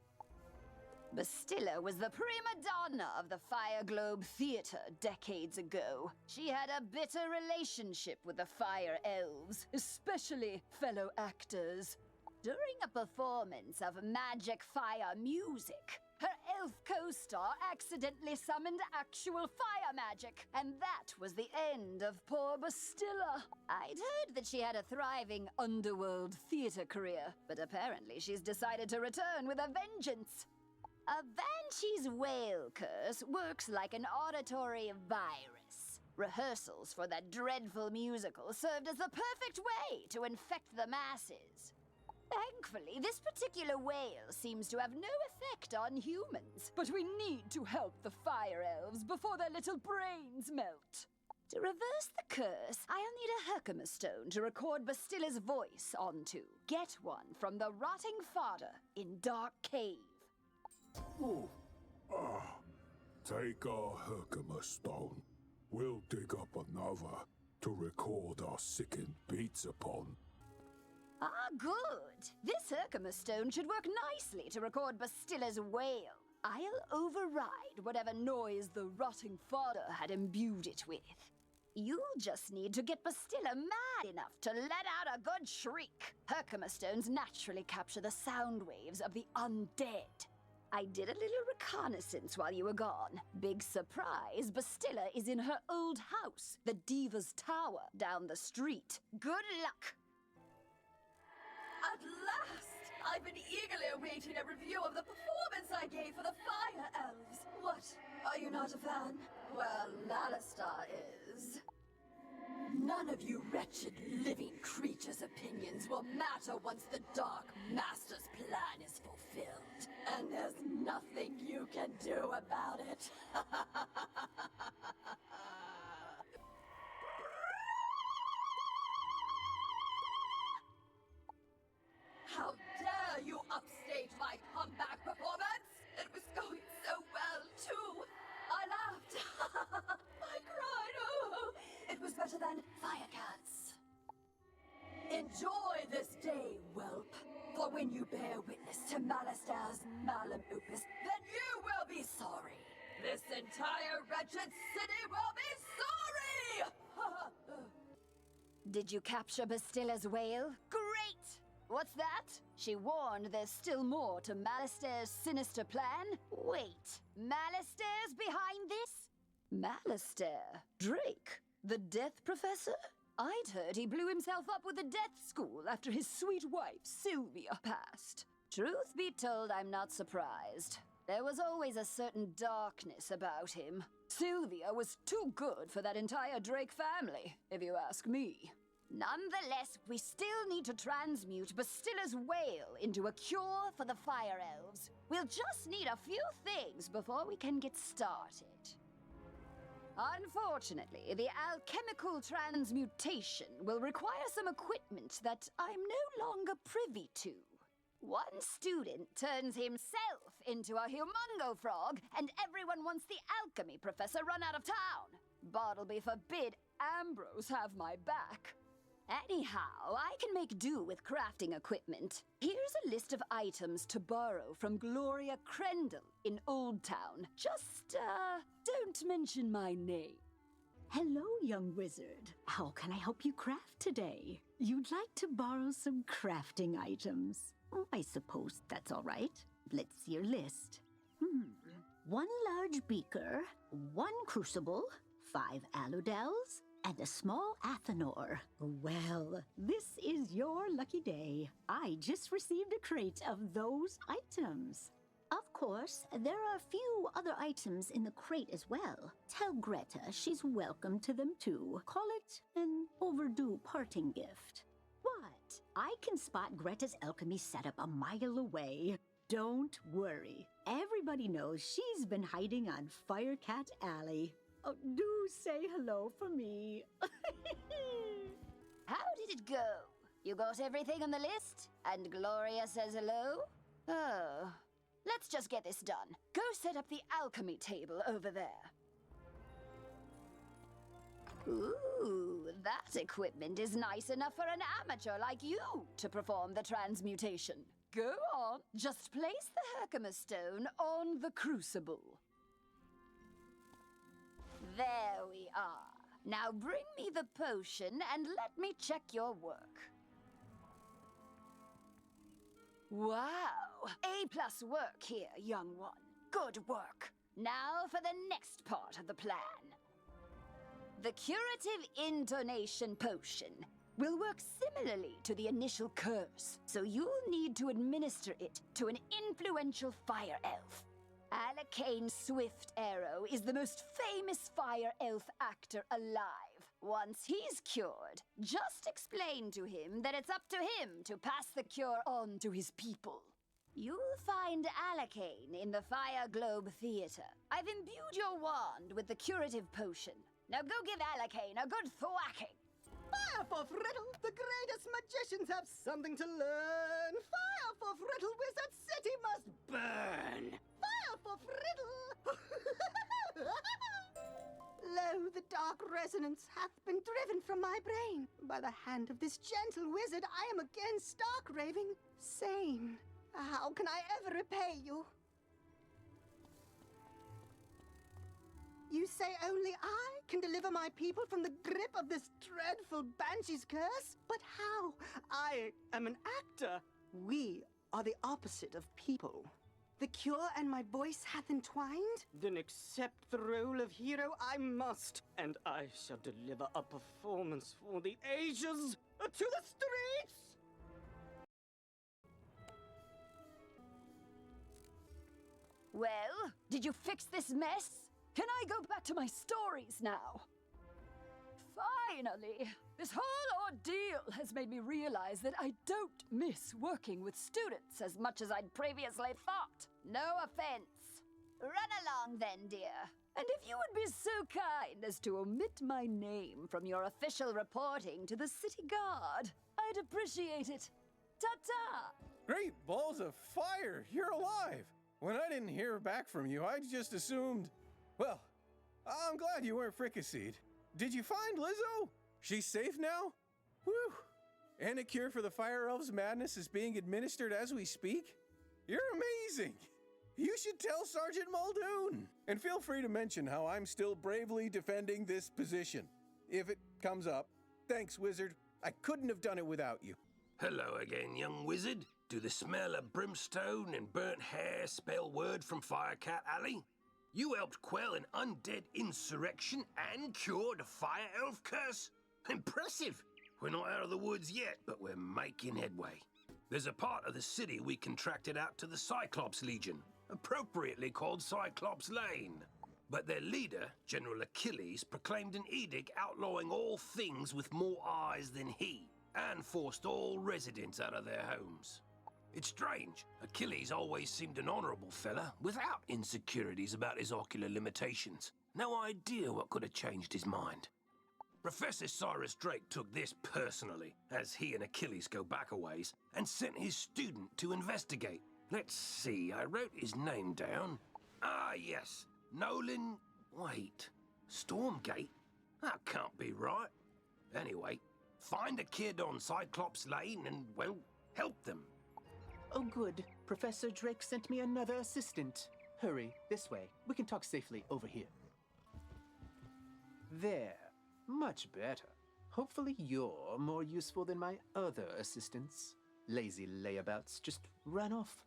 Bastilla was the prima donna of the Fire Globe Theater decades ago. She had a bitter relationship with the Fire Elves, especially fellow actors. During a performance of magic fire music, her elf co-star accidentally summoned actual fire magic, and that was the end of poor Bastilla. I'd heard that she had a thriving underworld theater career, but apparently she's decided to return with a vengeance. A banshee's whale curse works like an auditory virus. Rehearsals for that dreadful musical served as the perfect way to infect the masses. Thankfully, this particular whale seems to have no effect on humans, but we need to help the fire elves before their little brains melt. To reverse the curse, I'll need a Herkimer stone to record Bastilla's voice onto. Get one from the rotting fodder in Dark Cave. Take our Herkimer stone. We'll dig up another to record our sickened beats upon. Ah, good. This Herkimer stone should work nicely to record Bastilla's wail. I'll override whatever noise the rotting fodder had imbued it with. You'll just need to get Bastilla mad enough to let out a good shriek. Herkimer stones naturally capture the sound waves of the undead. I did a little reconnaissance while you were gone. Big surprise, Bastilla is in her old house, the Diva's Tower, down the street. Good luck! At last! I've been eagerly awaiting a review of the performance I gave for the Fire Elves. What? Are you not a fan? Well, Alistar is. None of you wretched living creatures' opinions will matter once the Dark Master's plan is fulfilled. And there's nothing you can do about it. How dare you upstage my comeback performance? It was going so well, too. I laughed. I cried. Oh, it was better than Firecats. Enjoy this day, whelp. For when you bear witness to Malistar's malum opus, then you will be sorry. This entire wretched city will be sorry! Did you capture Bastilla's wail? Great! What's that? She warned there's still more to Malistar's sinister plan? Wait, Malistar's behind this? Malistar? Drake? The Death Professor? I'd heard he blew himself up with the Death School after his sweet wife, Sylvia, passed. Truth be told, I'm not surprised. There was always a certain darkness about him. Sylvia was too good for that entire Drake family, if you ask me. Nonetheless, we still need to transmute Bastilla's wail into a cure for the Fire Elves. We'll just need a few things before we can get started. Unfortunately, the alchemical transmutation will require some equipment that I'm no longer privy to. One student turns himself into a humongo frog, and everyone wants the alchemy professor run out of town. Bartleby forbid Ambrose have my back. Anyhow, I can make do with crafting equipment. Here's a list of items to borrow from Gloria Crendel in Old Town. Just, don't mention my name. Hello, young wizard. How can I help you craft today? You'd like to borrow some crafting items. I suppose that's all right. Let's see your list. One large beaker, one crucible, 5 aludels, and a small athanor. Well, this is your lucky day. I just received a crate of those items. Of course, there are a few other items in the crate as well. Tell Greta she's welcome to them too. Call it an overdue parting gift. What? I can spot Greta's alchemy setup a mile away. Don't worry. Everybody knows she's been hiding on Firecat Alley. Oh, do say hello for me. How did it go? You got everything on the list? And Gloria says hello? Oh, let's just get this done. Go set up the alchemy table over there. Ooh, that equipment is nice enough for an amateur like you to perform the transmutation. Go on, just place the Herkimer stone on the crucible. There we are. Now bring me the potion and let me check your work. Wow! A+ work here, young one. Good work. Now for the next part of the plan. The curative intonation potion will work similarly to the initial curse, so you'll need to administer it to an influential fire elf. Alakane Swift Arrow is the most famous fire elf actor alive. Once he's cured, just explain to him that it's up to him to pass the cure on to his people. You'll find Alakane in the Fire Globe Theater. I've imbued your wand with the curative potion. Now go give Alakane a good thwacking. Fire for Friddle! The greatest magicians have something to learn! Fire for Friddle! Wizard City must burn! Fire for Friddle! Lo, the dark resonance hath been driven from my brain. By the hand of this gentle wizard, I am again stark raving sane. How can I ever repay you? You say only I can deliver my people from the grip of this dreadful banshee's curse? But how? I am an actor. We are the opposite of people. The cure and my voice hath entwined? Then accept the role of hero I must, and I shall deliver a performance for the ages to the streets! Well, did you fix this mess? Can I go back to my stories now? Finally! This whole ordeal has made me realize that I don't miss working with students as much as I'd previously thought. No offense. Run along then, dear. And if you would be so kind as to omit my name from your official reporting to the city guard, I'd appreciate it. Ta-ta! Great balls of fire! You're alive! When I didn't hear back from you, I just assumed... Well, I'm glad you weren't fricasseed. Did you find Lizzo? She's safe now? Whew! And a cure for the Fire Elves' madness is being administered as we speak? You're amazing! You should tell Sergeant Muldoon! And feel free to mention how I'm still bravely defending this position. If it comes up. Thanks, Wizard. I couldn't have done it without you. Hello again, young wizard. Do the smell of brimstone and burnt hair spell word from Firecat Alley? You helped quell an undead insurrection and cured a fire elf curse? Impressive! We're not out of the woods yet, but we're making headway. There's a part of the city we contracted out to the Cyclops Legion, appropriately called Cyclops Lane. But their leader, General Achilles, proclaimed an edict outlawing all things with more eyes than he, and forced all residents out of their homes. It's strange. Achilles always seemed an honorable fella, without insecurities about his ocular limitations. No idea what could have changed his mind. Professor Cyrus Drake took this personally, as he and Achilles go back a ways, and sent his student to investigate. Let's see, I wrote his name down. Ah, yes. Nolan... Wait. Stormgate? That can't be right. Anyway, find a kid on Cyclops Lane and, well, help them. Oh, good. Professor Drake sent me another assistant. Hurry, this way. We can talk safely over here. There. Much better. Hopefully you're more useful than my other assistants. Lazy layabouts just run off.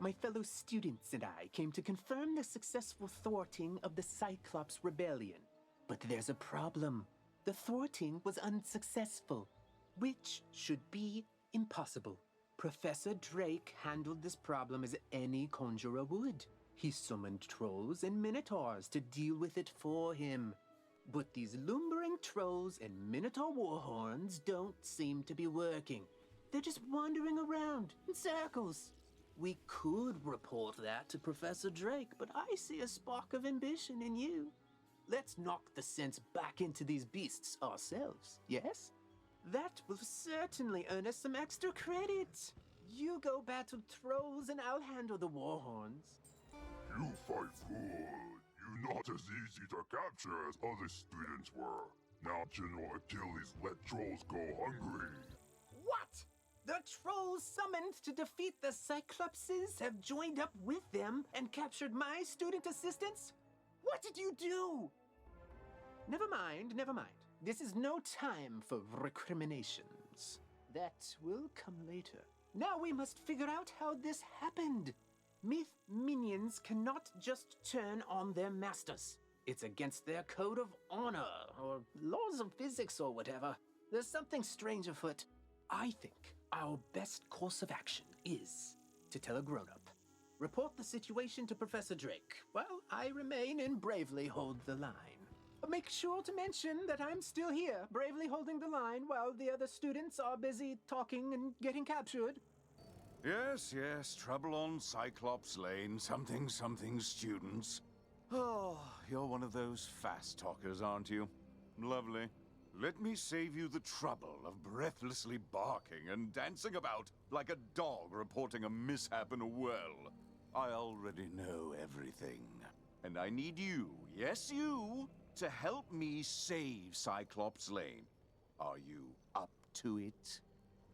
My fellow students and I came to confirm the successful thwarting of the Cyclops Rebellion. But there's a problem. The thwarting was unsuccessful, which should be impossible. Professor Drake handled this problem as any conjurer would. He summoned trolls and minotaurs to deal with it for him. But these lumbering trolls and minotaur warhorns don't seem to be working. They're just wandering around in circles. We could report that to Professor Drake, but I see a spark of ambition in you. Let's knock the sense back into these beasts ourselves, yes? That will certainly earn us some extra credit. You go battle trolls and I'll handle the warhorns. You fight good. You're not as easy to capture as other students were. Now General Achilles let trolls go hungry. What? The trolls summoned to defeat the Cyclopses have joined up with them and captured my student assistants? What did you do? Never mind, never mind. This is no time for recriminations. That will come later. Now we must figure out how this happened. Myth minions cannot just turn on their masters. It's against their code of honor, or laws of physics or whatever. There's something strange afoot. I think our best course of action is to tell a grown-up. Report the situation to Professor Drake, while I remain and bravely hold the line. Make sure to mention that I'm still here, bravely holding the line while the other students are busy talking and getting captured. Yes, yes, trouble on Cyclops Lane, something, students. Oh, you're one of those fast talkers, aren't you? Lovely. Let me save you the trouble of breathlessly barking and dancing about like a dog reporting a mishap in a well. I already know everything. And I need you, yes you, to help me save Cyclops Lane. Are you up to it?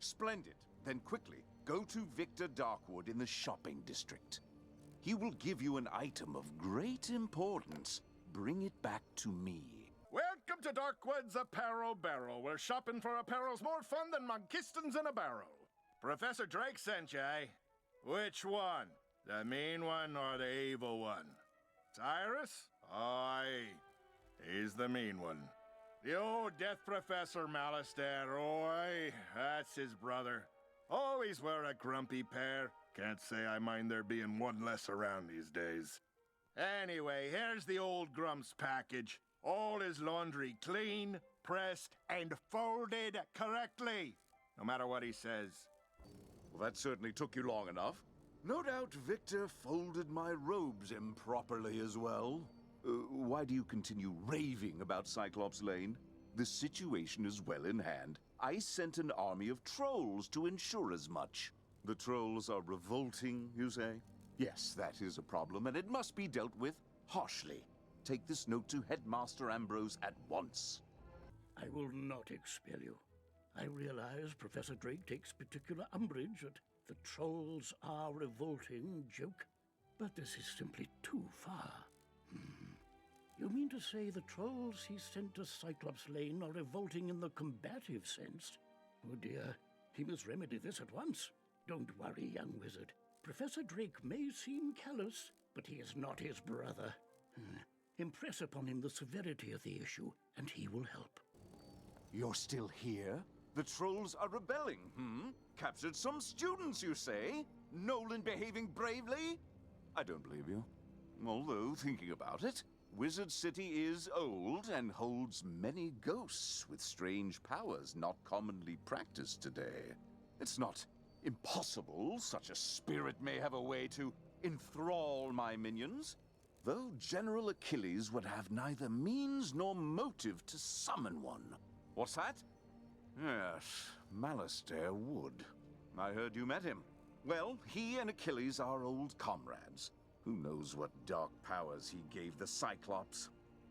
Splendid. Then quickly, go to Victor Darkwood in the shopping district. He will give you an item of great importance. Bring it back to me. Welcome to Darkwood's Apparel Barrel, where shopping for apparel's more fun than monkistons in a barrel. Professor Drake sent you, eh? Which one? The mean one or the evil one? Cyrus? Aye, he's the mean one. The old Death Professor Malastare, aye, that's his brother. Always were a grumpy pair. Can't say I mind there being one less around these days. Anyway, here's the old Grump's package. All his laundry clean, pressed, and folded correctly. No matter what he says. Well, that certainly took you long enough. No doubt Victor folded my robes improperly as well. Why do you continue raving about Cyclops Lane? The situation is well in hand. I sent an army of trolls to ensure as much. The trolls are revolting, you say? Yes, that is a problem, and it must be dealt with harshly. Take this note to Headmaster Ambrose at once. I will not expel you. I realize Professor Drake takes particular umbrage at the trolls are revolting joke, but this is simply too far. You mean to say the trolls he sent to Cyclops Lane are revolting in the combative sense? Oh dear, he must remedy this at once. Don't worry, young wizard. Professor Drake may seem callous, but he is not his brother. Impress upon him the severity of the issue, and he will help. You're still here? The trolls are rebelling, Captured some students, you say? Nolan behaving bravely? I don't believe you. Although, thinking about it, Wizard City is old and holds many ghosts with strange powers not commonly practiced today. It's not impossible such a spirit may have a way to enthrall my minions, though General Achilles would have neither means nor motive to summon one. What's that? Yes, Malastare would. I heard you met him. Well, he and Achilles are old comrades. Who knows what dark powers he gave the Cyclops?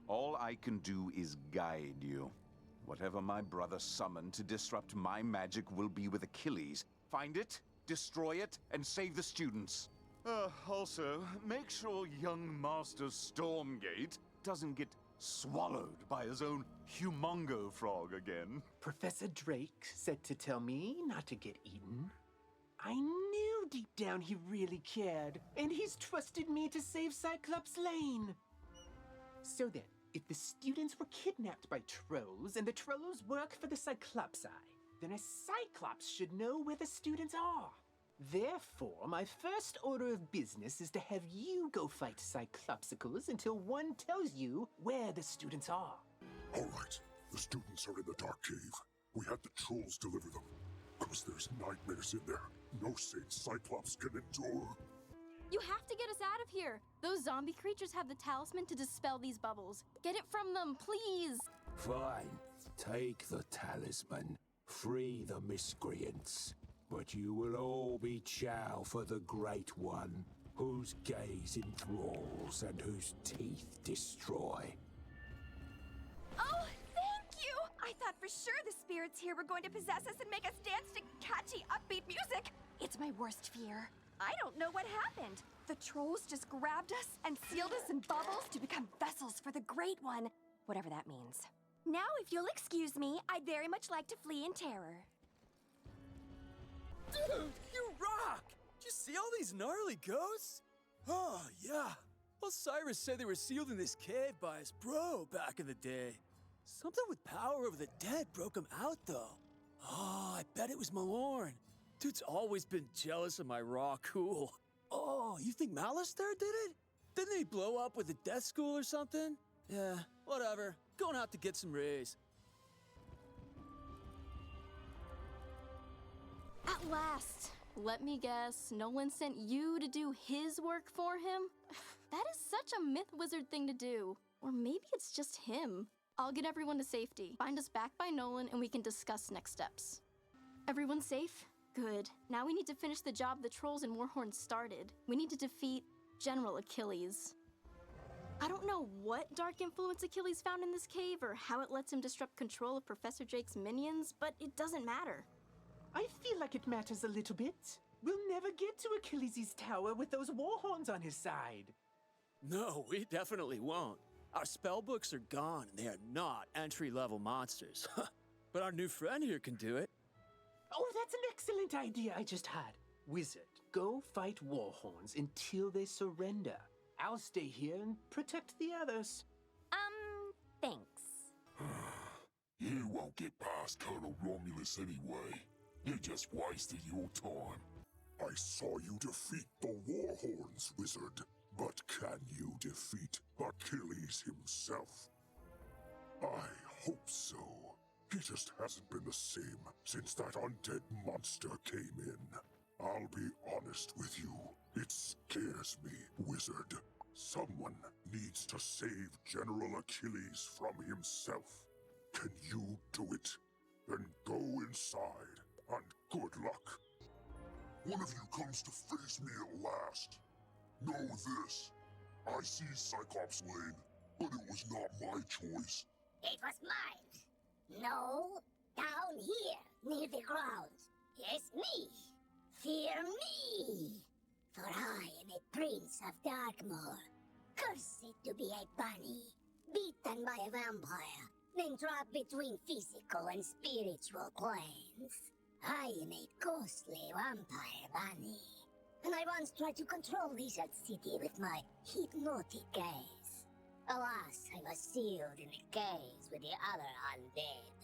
All I can do is guide you. Whatever my brother summoned to disrupt my magic will be with Achilles. Find it, destroy it, and save the students. Also, make sure young Master Stormgate doesn't get swallowed by his own humongo frog again. Professor Drake said to tell me not to get eaten. I knew deep down he really cared, and he's trusted me to save Cyclops Lane. So then, if the students were kidnapped by trolls and the trolls work for the Cyclopsi, then a Cyclops should know where the students are. Therefore, my first order of business is to have you go fight Cyclopsicles until one tells you where the students are. All right, the students are in the dark cave. We had the trolls deliver them. Because there's nightmares in there. No sane Cyclops can endure. You have to get us out of here. Those zombie creatures have the talisman to dispel these bubbles. Get it from them, please. Fine. Take the talisman. Free the miscreants. But you will all be chow for the Great One, whose gaze enthralls and whose teeth destroy. Oh, thank you! I thought for sure the spirits here were going to possess us and make us dance to catchy, upbeat music. It's my worst fear. I don't know what happened. The trolls just grabbed us and sealed us in bubbles to become vessels for the Great One, whatever that means. Now, if you'll excuse me, I'd very much like to flee in terror. Dude, you rock! Did you see all these gnarly ghosts? Oh, yeah. Well, Cyrus said they were sealed in this cave by his bro back in the day. Something with power over the dead broke him out, though. Oh, I bet it was Malorn. Dude's always been jealous of my raw cool. Oh, you think Malistaire did it? Didn't he blow up with the death school or something? Yeah, whatever. Going out to get some rays. At last. Let me guess, Nolan sent you to do his work for him? That is such a myth wizard thing to do. Or maybe it's just him. I'll get everyone to safety. Find us back by Nolan and we can discuss next steps. Everyone safe? Good. Now we need to finish the job the trolls and Warhorns started. We need to defeat General Achilles. I don't know what dark influence Achilles found in this cave or how it lets him disrupt control of Professor Drake's minions, but it doesn't matter. I feel like it matters a little bit. We'll never get to Achilles' tower with those Warhorns on his side. No, we definitely won't. Our spellbooks are gone and they are not entry-level monsters. But our new friend here can do it. Oh, that's an excellent idea I just had. Wizard, go fight Warhorns until they surrender. I'll stay here and protect the others. Thanks. You won't get past Colonel Romulus anyway. You just wasted your time. I saw you defeat the Warhorns, Wizard. But can you defeat Achilles himself? I hope so. He just hasn't been the same since that undead monster came in. I'll be honest with you. It scares me, Wizard. Someone needs to save General Achilles from himself. Can you do it? Then go inside, and good luck. One of you comes to face me at last. Know this. I see Cyclops Lane, but it was not my choice. It was mine. No, down here, near the ground. Yes, me. Fear me. For I am a prince of Darkmoor. Cursed to be a bunny. Beaten by a vampire. Then trapped between physical and spiritual planes. I am a ghostly vampire bunny. And I once tried to control Wizard City with my hypnotic gaze. Alas, I was sealed in a cage with the other undead.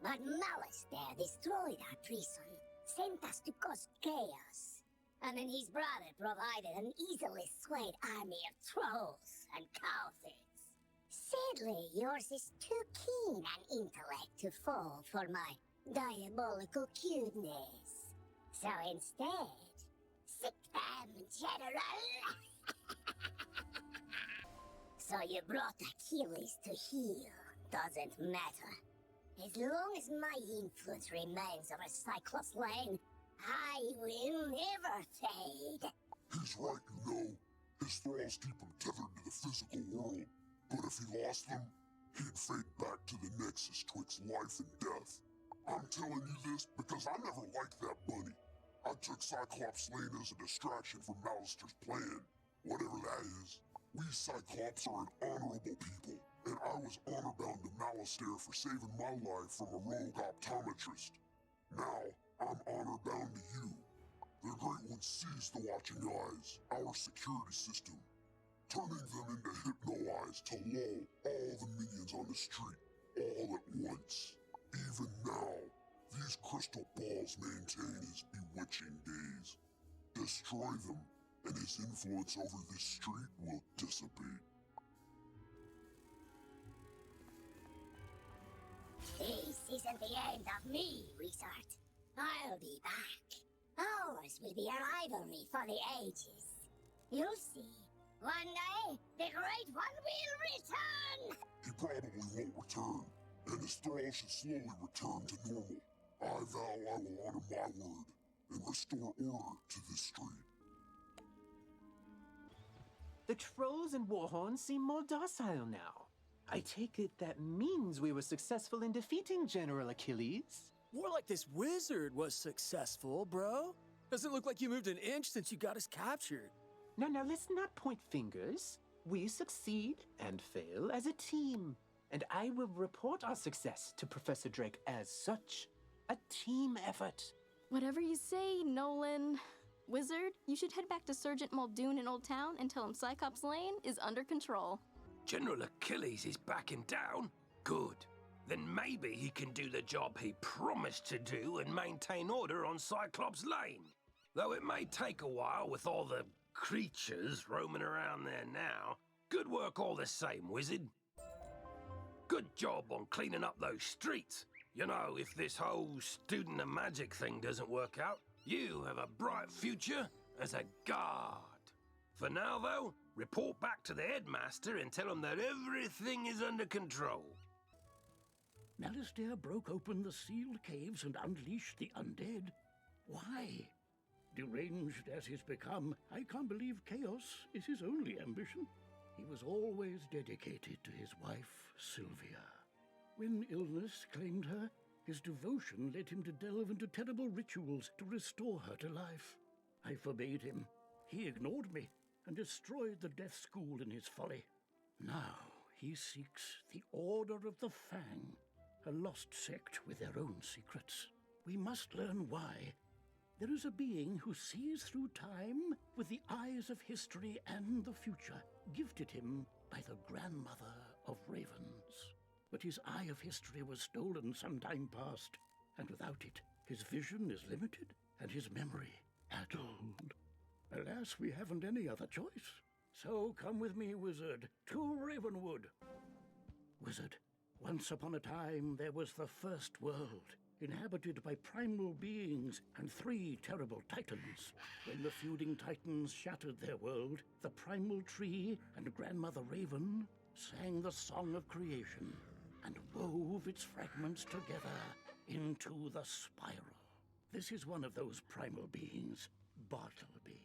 But Malistaire destroyed our prison, sent us to cause chaos. And then his brother provided an easily swayed army of trolls and cowards. Sadly, yours is too keen an intellect to fall for my diabolical cuteness. So instead, sick them, General! So you brought Achilles to heal. Doesn't matter. As long as my influence remains over Cyclops Lane, I will never fade. He's right, you know. His thralls keep him tethered to the physical world. But if he lost them, he'd fade back to the nexus twixt life and death. I'm telling you this because I never liked that bunny. I took Cyclops Lane as a distraction from Malistaire's plan. Whatever that is. We Cyclops are an honorable people, and I was honor-bound to Malistaire for saving my life from a rogue optometrist. Now, I'm honor-bound to you. The Great One sees the watching eyes, our security system, turning them into hypno-eyes to lull all the minions on the street, all at once. Even now, these crystal balls maintain his bewitching gaze. Destroy them, and his influence over this street will dissipate. This isn't the end of me, Wizard. I'll be back. Ours will be a rivalry for the ages. You'll see. One day, the Great One will return! He probably won't return, and his thralls should slowly return to normal. I vow I will honor my word and restore order to this street. The trolls and Warhorns seem more docile now. I take it that means we were successful in defeating General Achilles. More like this wizard was successful, bro. Doesn't look like you moved an inch since you us captured. Now, let's not point fingers. We succeed and fail as a team. And I will report our success to Professor Drake as such. A team effort. Whatever you say, Nolan. Wizard, you should head back to Sergeant Muldoon in Old Town and tell him Cyclops Lane is under control. General Achilles is backing down? Good. Then maybe he can do the job he promised to do and maintain order on Cyclops Lane. Though it may take a while with all the creatures roaming around there now. Good work all the same, wizard. Good job on cleaning up those streets. You know, if this whole student of magic thing doesn't work out, you have a bright future as a guard. For now, though, report back to the headmaster and tell him that everything is under control. Malistaire broke open the sealed caves and unleashed the undead. Why? Deranged as he's become, I can't believe chaos is his only ambition. He was always dedicated to his wife, Sylvia. When illness claimed her, his devotion led him to delve into terrible rituals to restore her to life. I forbade him. He ignored me and destroyed the death school in his folly. Now he seeks the Order of the Fang, a lost sect with their own secrets. We must learn why. There is a being who sees through time with the eyes of history and the future, gifted him by the grandmother of ravens. But his eye of history was stolen some time past, and without it, his vision is limited and his memory addled. Alas, we haven't any other choice. So come with me, wizard, to Ravenwood. Wizard, once upon a time there was the first world, inhabited by primal beings and 3 terrible titans. When the feuding titans shattered their world, the primal tree and Grandmother Raven sang the song of creation and wove its fragments together into the spiral. This is one of those primal beings, Bartleby,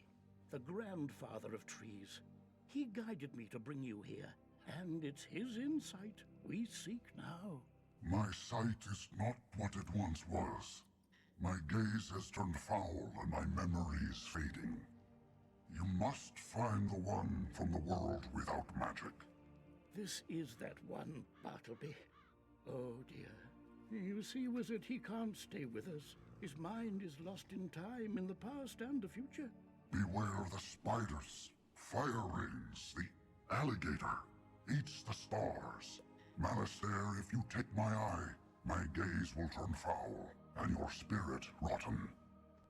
the grandfather of trees. He guided me to bring you here, and it's his insight we seek now. My sight is not what it once was. My gaze has turned foul and my memory is fading. You must find the one from the world without magic. This is that one, Bartleby. Oh dear. You see, wizard, he can't stay with us. His mind is lost in time, in the past and the future. Beware the spiders, fire rings, the alligator eats the stars. Malistaire, if you take my eye, my gaze will turn foul, and your spirit rotten.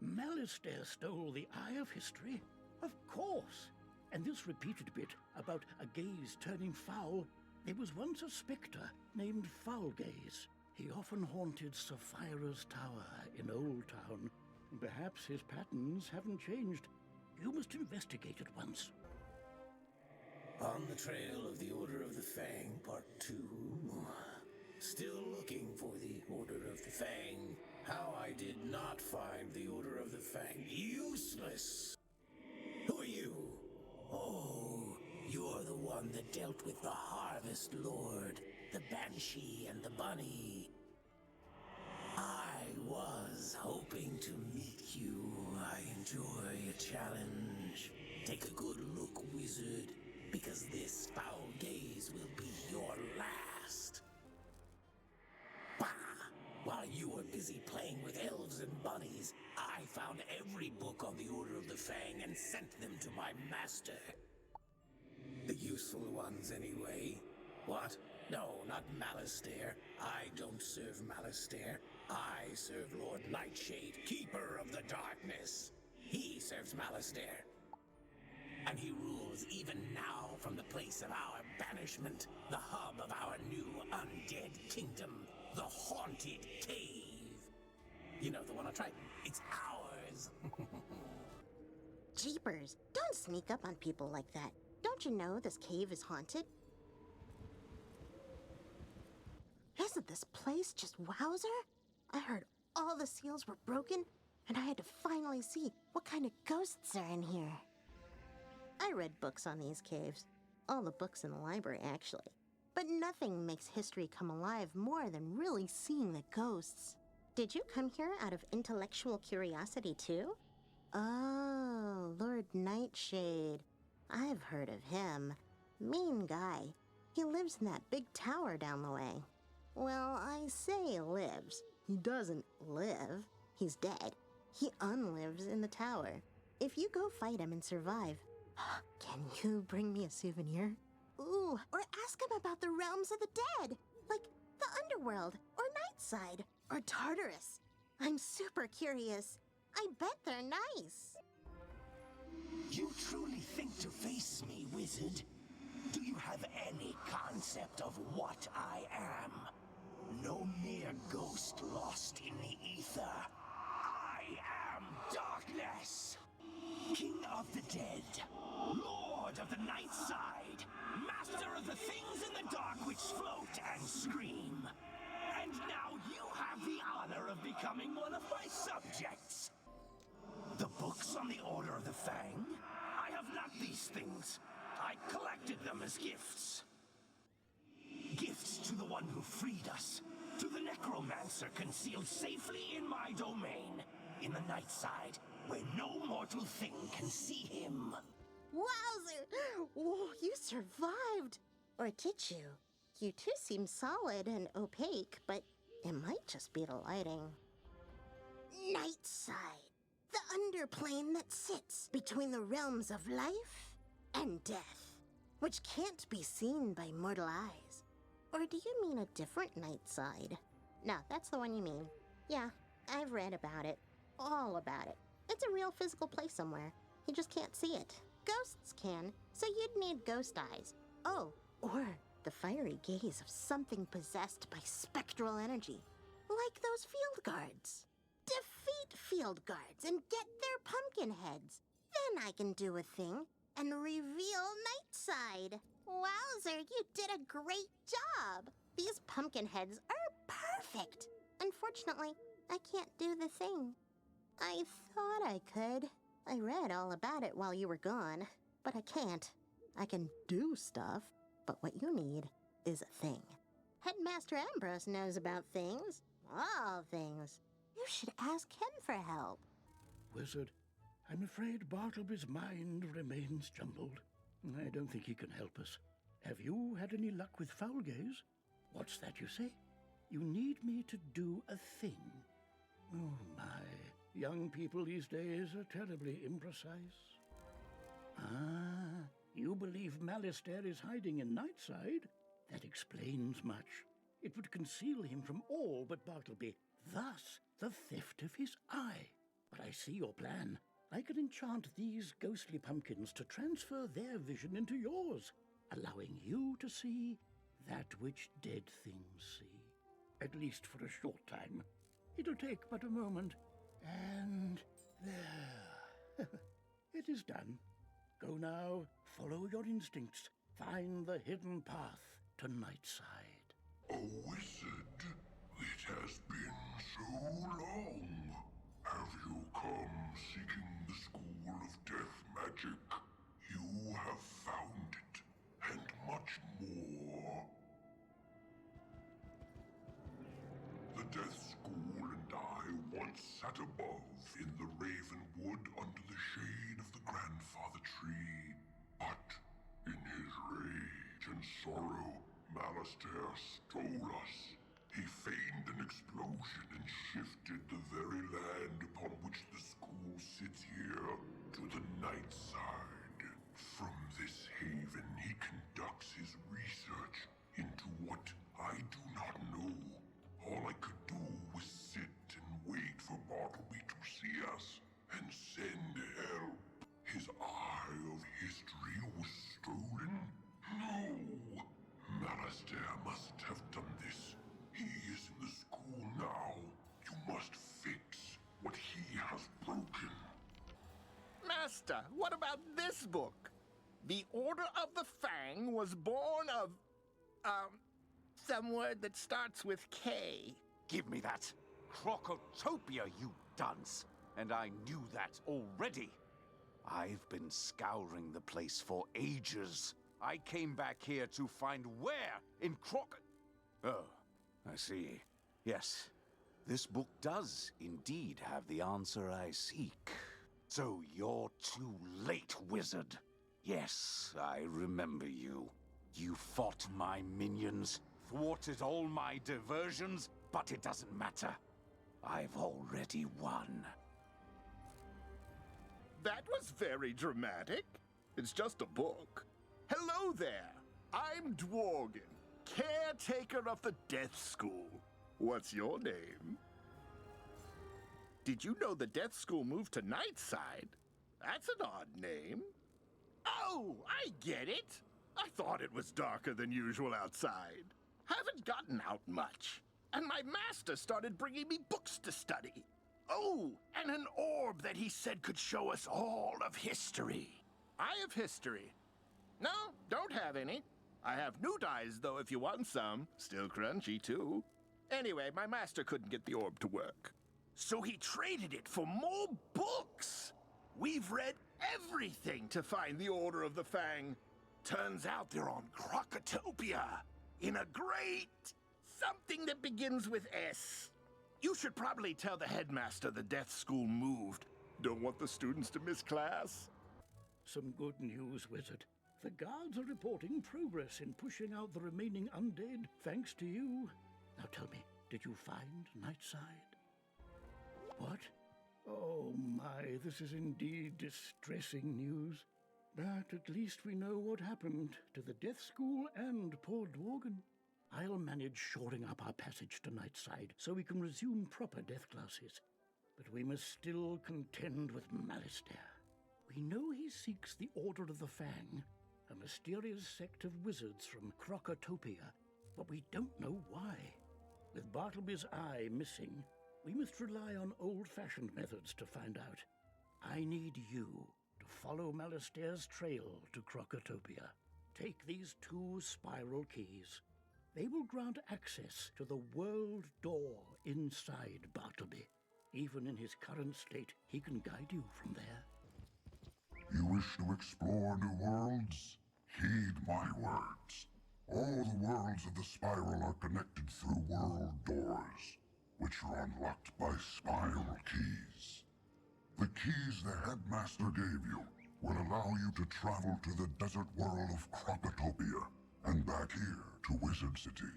Malistaire stole the eye of history? Of course! And this repeated bit about a gaze turning foul, there was once a spectre named Foulgaze. He often haunted Sapphira's tower in Old Town. Perhaps his patterns haven't changed. You must investigate it once. On the trail of the Order of the Fang, Part 2. Still looking for the Order of the Fang. How I did not find the Order of the Fang useless. Who are you? Oh, you're the one that dealt with the Harvest Lord, the Banshee and the Bunny. I was hoping to meet you. I enjoy a challenge. Take a good look, wizard, because this foul gaze will be your last. Bah! While you were busy playing with elves and bunnies, I found every book on the Order of the Fang and sent them to my master. The useful ones, anyway. What? No, not Malistaire. I don't serve Malistaire. I serve Lord Nightshade, Keeper of the Darkness. He serves Malistaire. And he rules even now from the place of our banishment, the hub of our new undead kingdom, the Haunted Cave. You know, the one on Triton. It's ours. Jeepers, don't sneak up on people like that. Don't you know this cave is haunted? Isn't this place just wowzer? I heard all the seals were broken, and I had to finally see what kind of ghosts are in here. I read books on these caves. All the books in the library, actually. But nothing makes history come alive more than really seeing the ghosts. Did you come here out of intellectual curiosity, too? Oh, Lord Nightshade. I've heard of him. Mean guy. He lives in that big tower down the way. Well, I say lives. He doesn't live. He's dead. He unlives in the tower. If you go fight him and survive, can you bring me a souvenir? Ooh, or ask him about the realms of the dead, like the underworld, or Nightside, or Tartarus. I'm super curious. I bet they're nice. You truly think to face me, wizard? Do you have any concept of what I am? No mere ghost lost in the ether. I am darkness. King of the dead. Lord of the night side. Master of the things in the dark which float and scream. And now you have the honor of becoming one of my subjects. The books on the Order of the Fang? I have not these things. I collected them as gifts. Gifts to the one who freed us. To the necromancer concealed safely in my domain. In the night side, where no mortal thing can see him. Wowzer! Whoa, you survived! Or did you? You two seem solid and opaque, but it might just be the lighting. Night side. The underplane that sits between the realms of life and death, which can't be seen by mortal eyes. Or do you mean a different night side? No, that's the one you mean. Yeah, I've read about it. All about it. It's a real physical place somewhere. You just can't see it. Ghosts can, so you'd need ghost eyes. Oh, or the fiery gaze of something possessed by spectral energy. Like those field guards. Defeat field guards and get their pumpkin heads. Then I can do a thing and reveal night side. Wowzer, you did a great job. These pumpkin heads are perfect. Unfortunately, I can't do the thing. I thought I could. I read all about it while you were gone, but I can't. I can do stuff, but what you need is a thing. Headmaster Ambrose knows about things. All things. You should ask him for help. Wizard, I'm afraid Bartleby's mind remains jumbled. I don't think he can help us. Have you had any luck with foul gaze? What's that you say? You need me to do a thing. Oh my, young people these days are terribly imprecise. Ah, you believe Malistaire is hiding in Nightside? That explains much. It would conceal him from all but Bartleby, thus the theft of his eye. But I see your plan. I can enchant these ghostly pumpkins to transfer their vision into yours, allowing you to see that which dead things see. At least for a short time. It'll take but a moment, and there. It is done. Go now, follow your instincts, find the hidden path to Nightside. A wizard? It has been so long. Have you come seeking the school of death magic? You have found it, and much more. The death school and I once sat above in the Ravenwood under the shade of the grandfather tree. But in his rage and sorrow, Malistaire stole us. He feigned an explosion and shifted the very land upon which the school sits here to the night side. From this haven, he conducts his research into what I do not know. All I could do was sit and wait for Bartleby to see us and send help. His eye of history was stolen? No! Malistaire must have done this. He is in the school now. You must fix what he has broken. Master, what about this book? The Order of the Fang was born of, some word that starts with K. Give me that. Crocotopia, you dunce. And I knew that already. I've been scouring the place for ages. I came back here to find where in Oh, I see. Yes, this book does indeed have the answer I seek. So you're too late, wizard. Yes, I remember you. You fought my minions, thwarted all my diversions, but it doesn't matter. I've already won. That was very dramatic. It's just a book. Hello there. I'm Dworgen, caretaker of the Death School. What's your name? Did you know the Death School moved to Nightside? That's an odd name. Oh, I get it. I thought it was darker than usual outside. Haven't gotten out much. And my master started bringing me books to study. Oh, and an orb that he said could show us all of history. I have history. No, don't have any. I have new dyes, though, if you want some. Still crunchy, too. Anyway, my master couldn't get the orb to work. So he traded it for more books. We've read everything to find the Order of the Fang. Turns out they're on Crocotopia, in a great something that begins with S. You should probably tell the headmaster the death school moved. Don't want the students to miss class. Some good news, Wizard. The guards are reporting progress in pushing out the remaining undead, thanks to you. Now tell me, did you find Nightside? What? Oh my, this is indeed distressing news. But at least we know what happened to the death school and poor Dworgen. I'll manage shoring up our passage to Nightside so we can resume proper death classes. But we must still contend with Malistaire. We know he seeks the Order of the Fang, a mysterious sect of wizards from Crocotopia, but we don't know why. With Bartleby's eye missing, we must rely on old-fashioned methods to find out. I need you to follow Malistaire's trail to Crocotopia. Take these 2 spiral keys. They will grant access to the world door inside Bartleby. Even in his current state, he can guide you from there. You wish to explore new worlds? Heed my words. All the worlds of the spiral are connected through world doors, which are unlocked by spiral keys. The keys the headmaster gave you will allow you to travel to the desert world of Crocotopia and back here to Wizard City.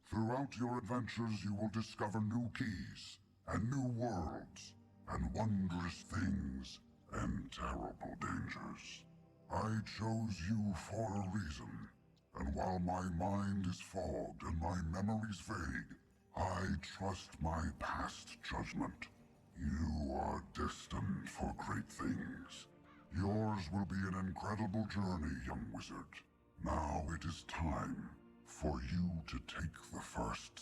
Throughout your adventures, you will discover new keys and new worlds and wondrous things and terrible dangers. I chose you for a reason, and while my mind is fogged and my memories vague, I trust my past judgment. You are destined for great things. Yours will be an incredible journey, young wizard. Now it is time for you to take the first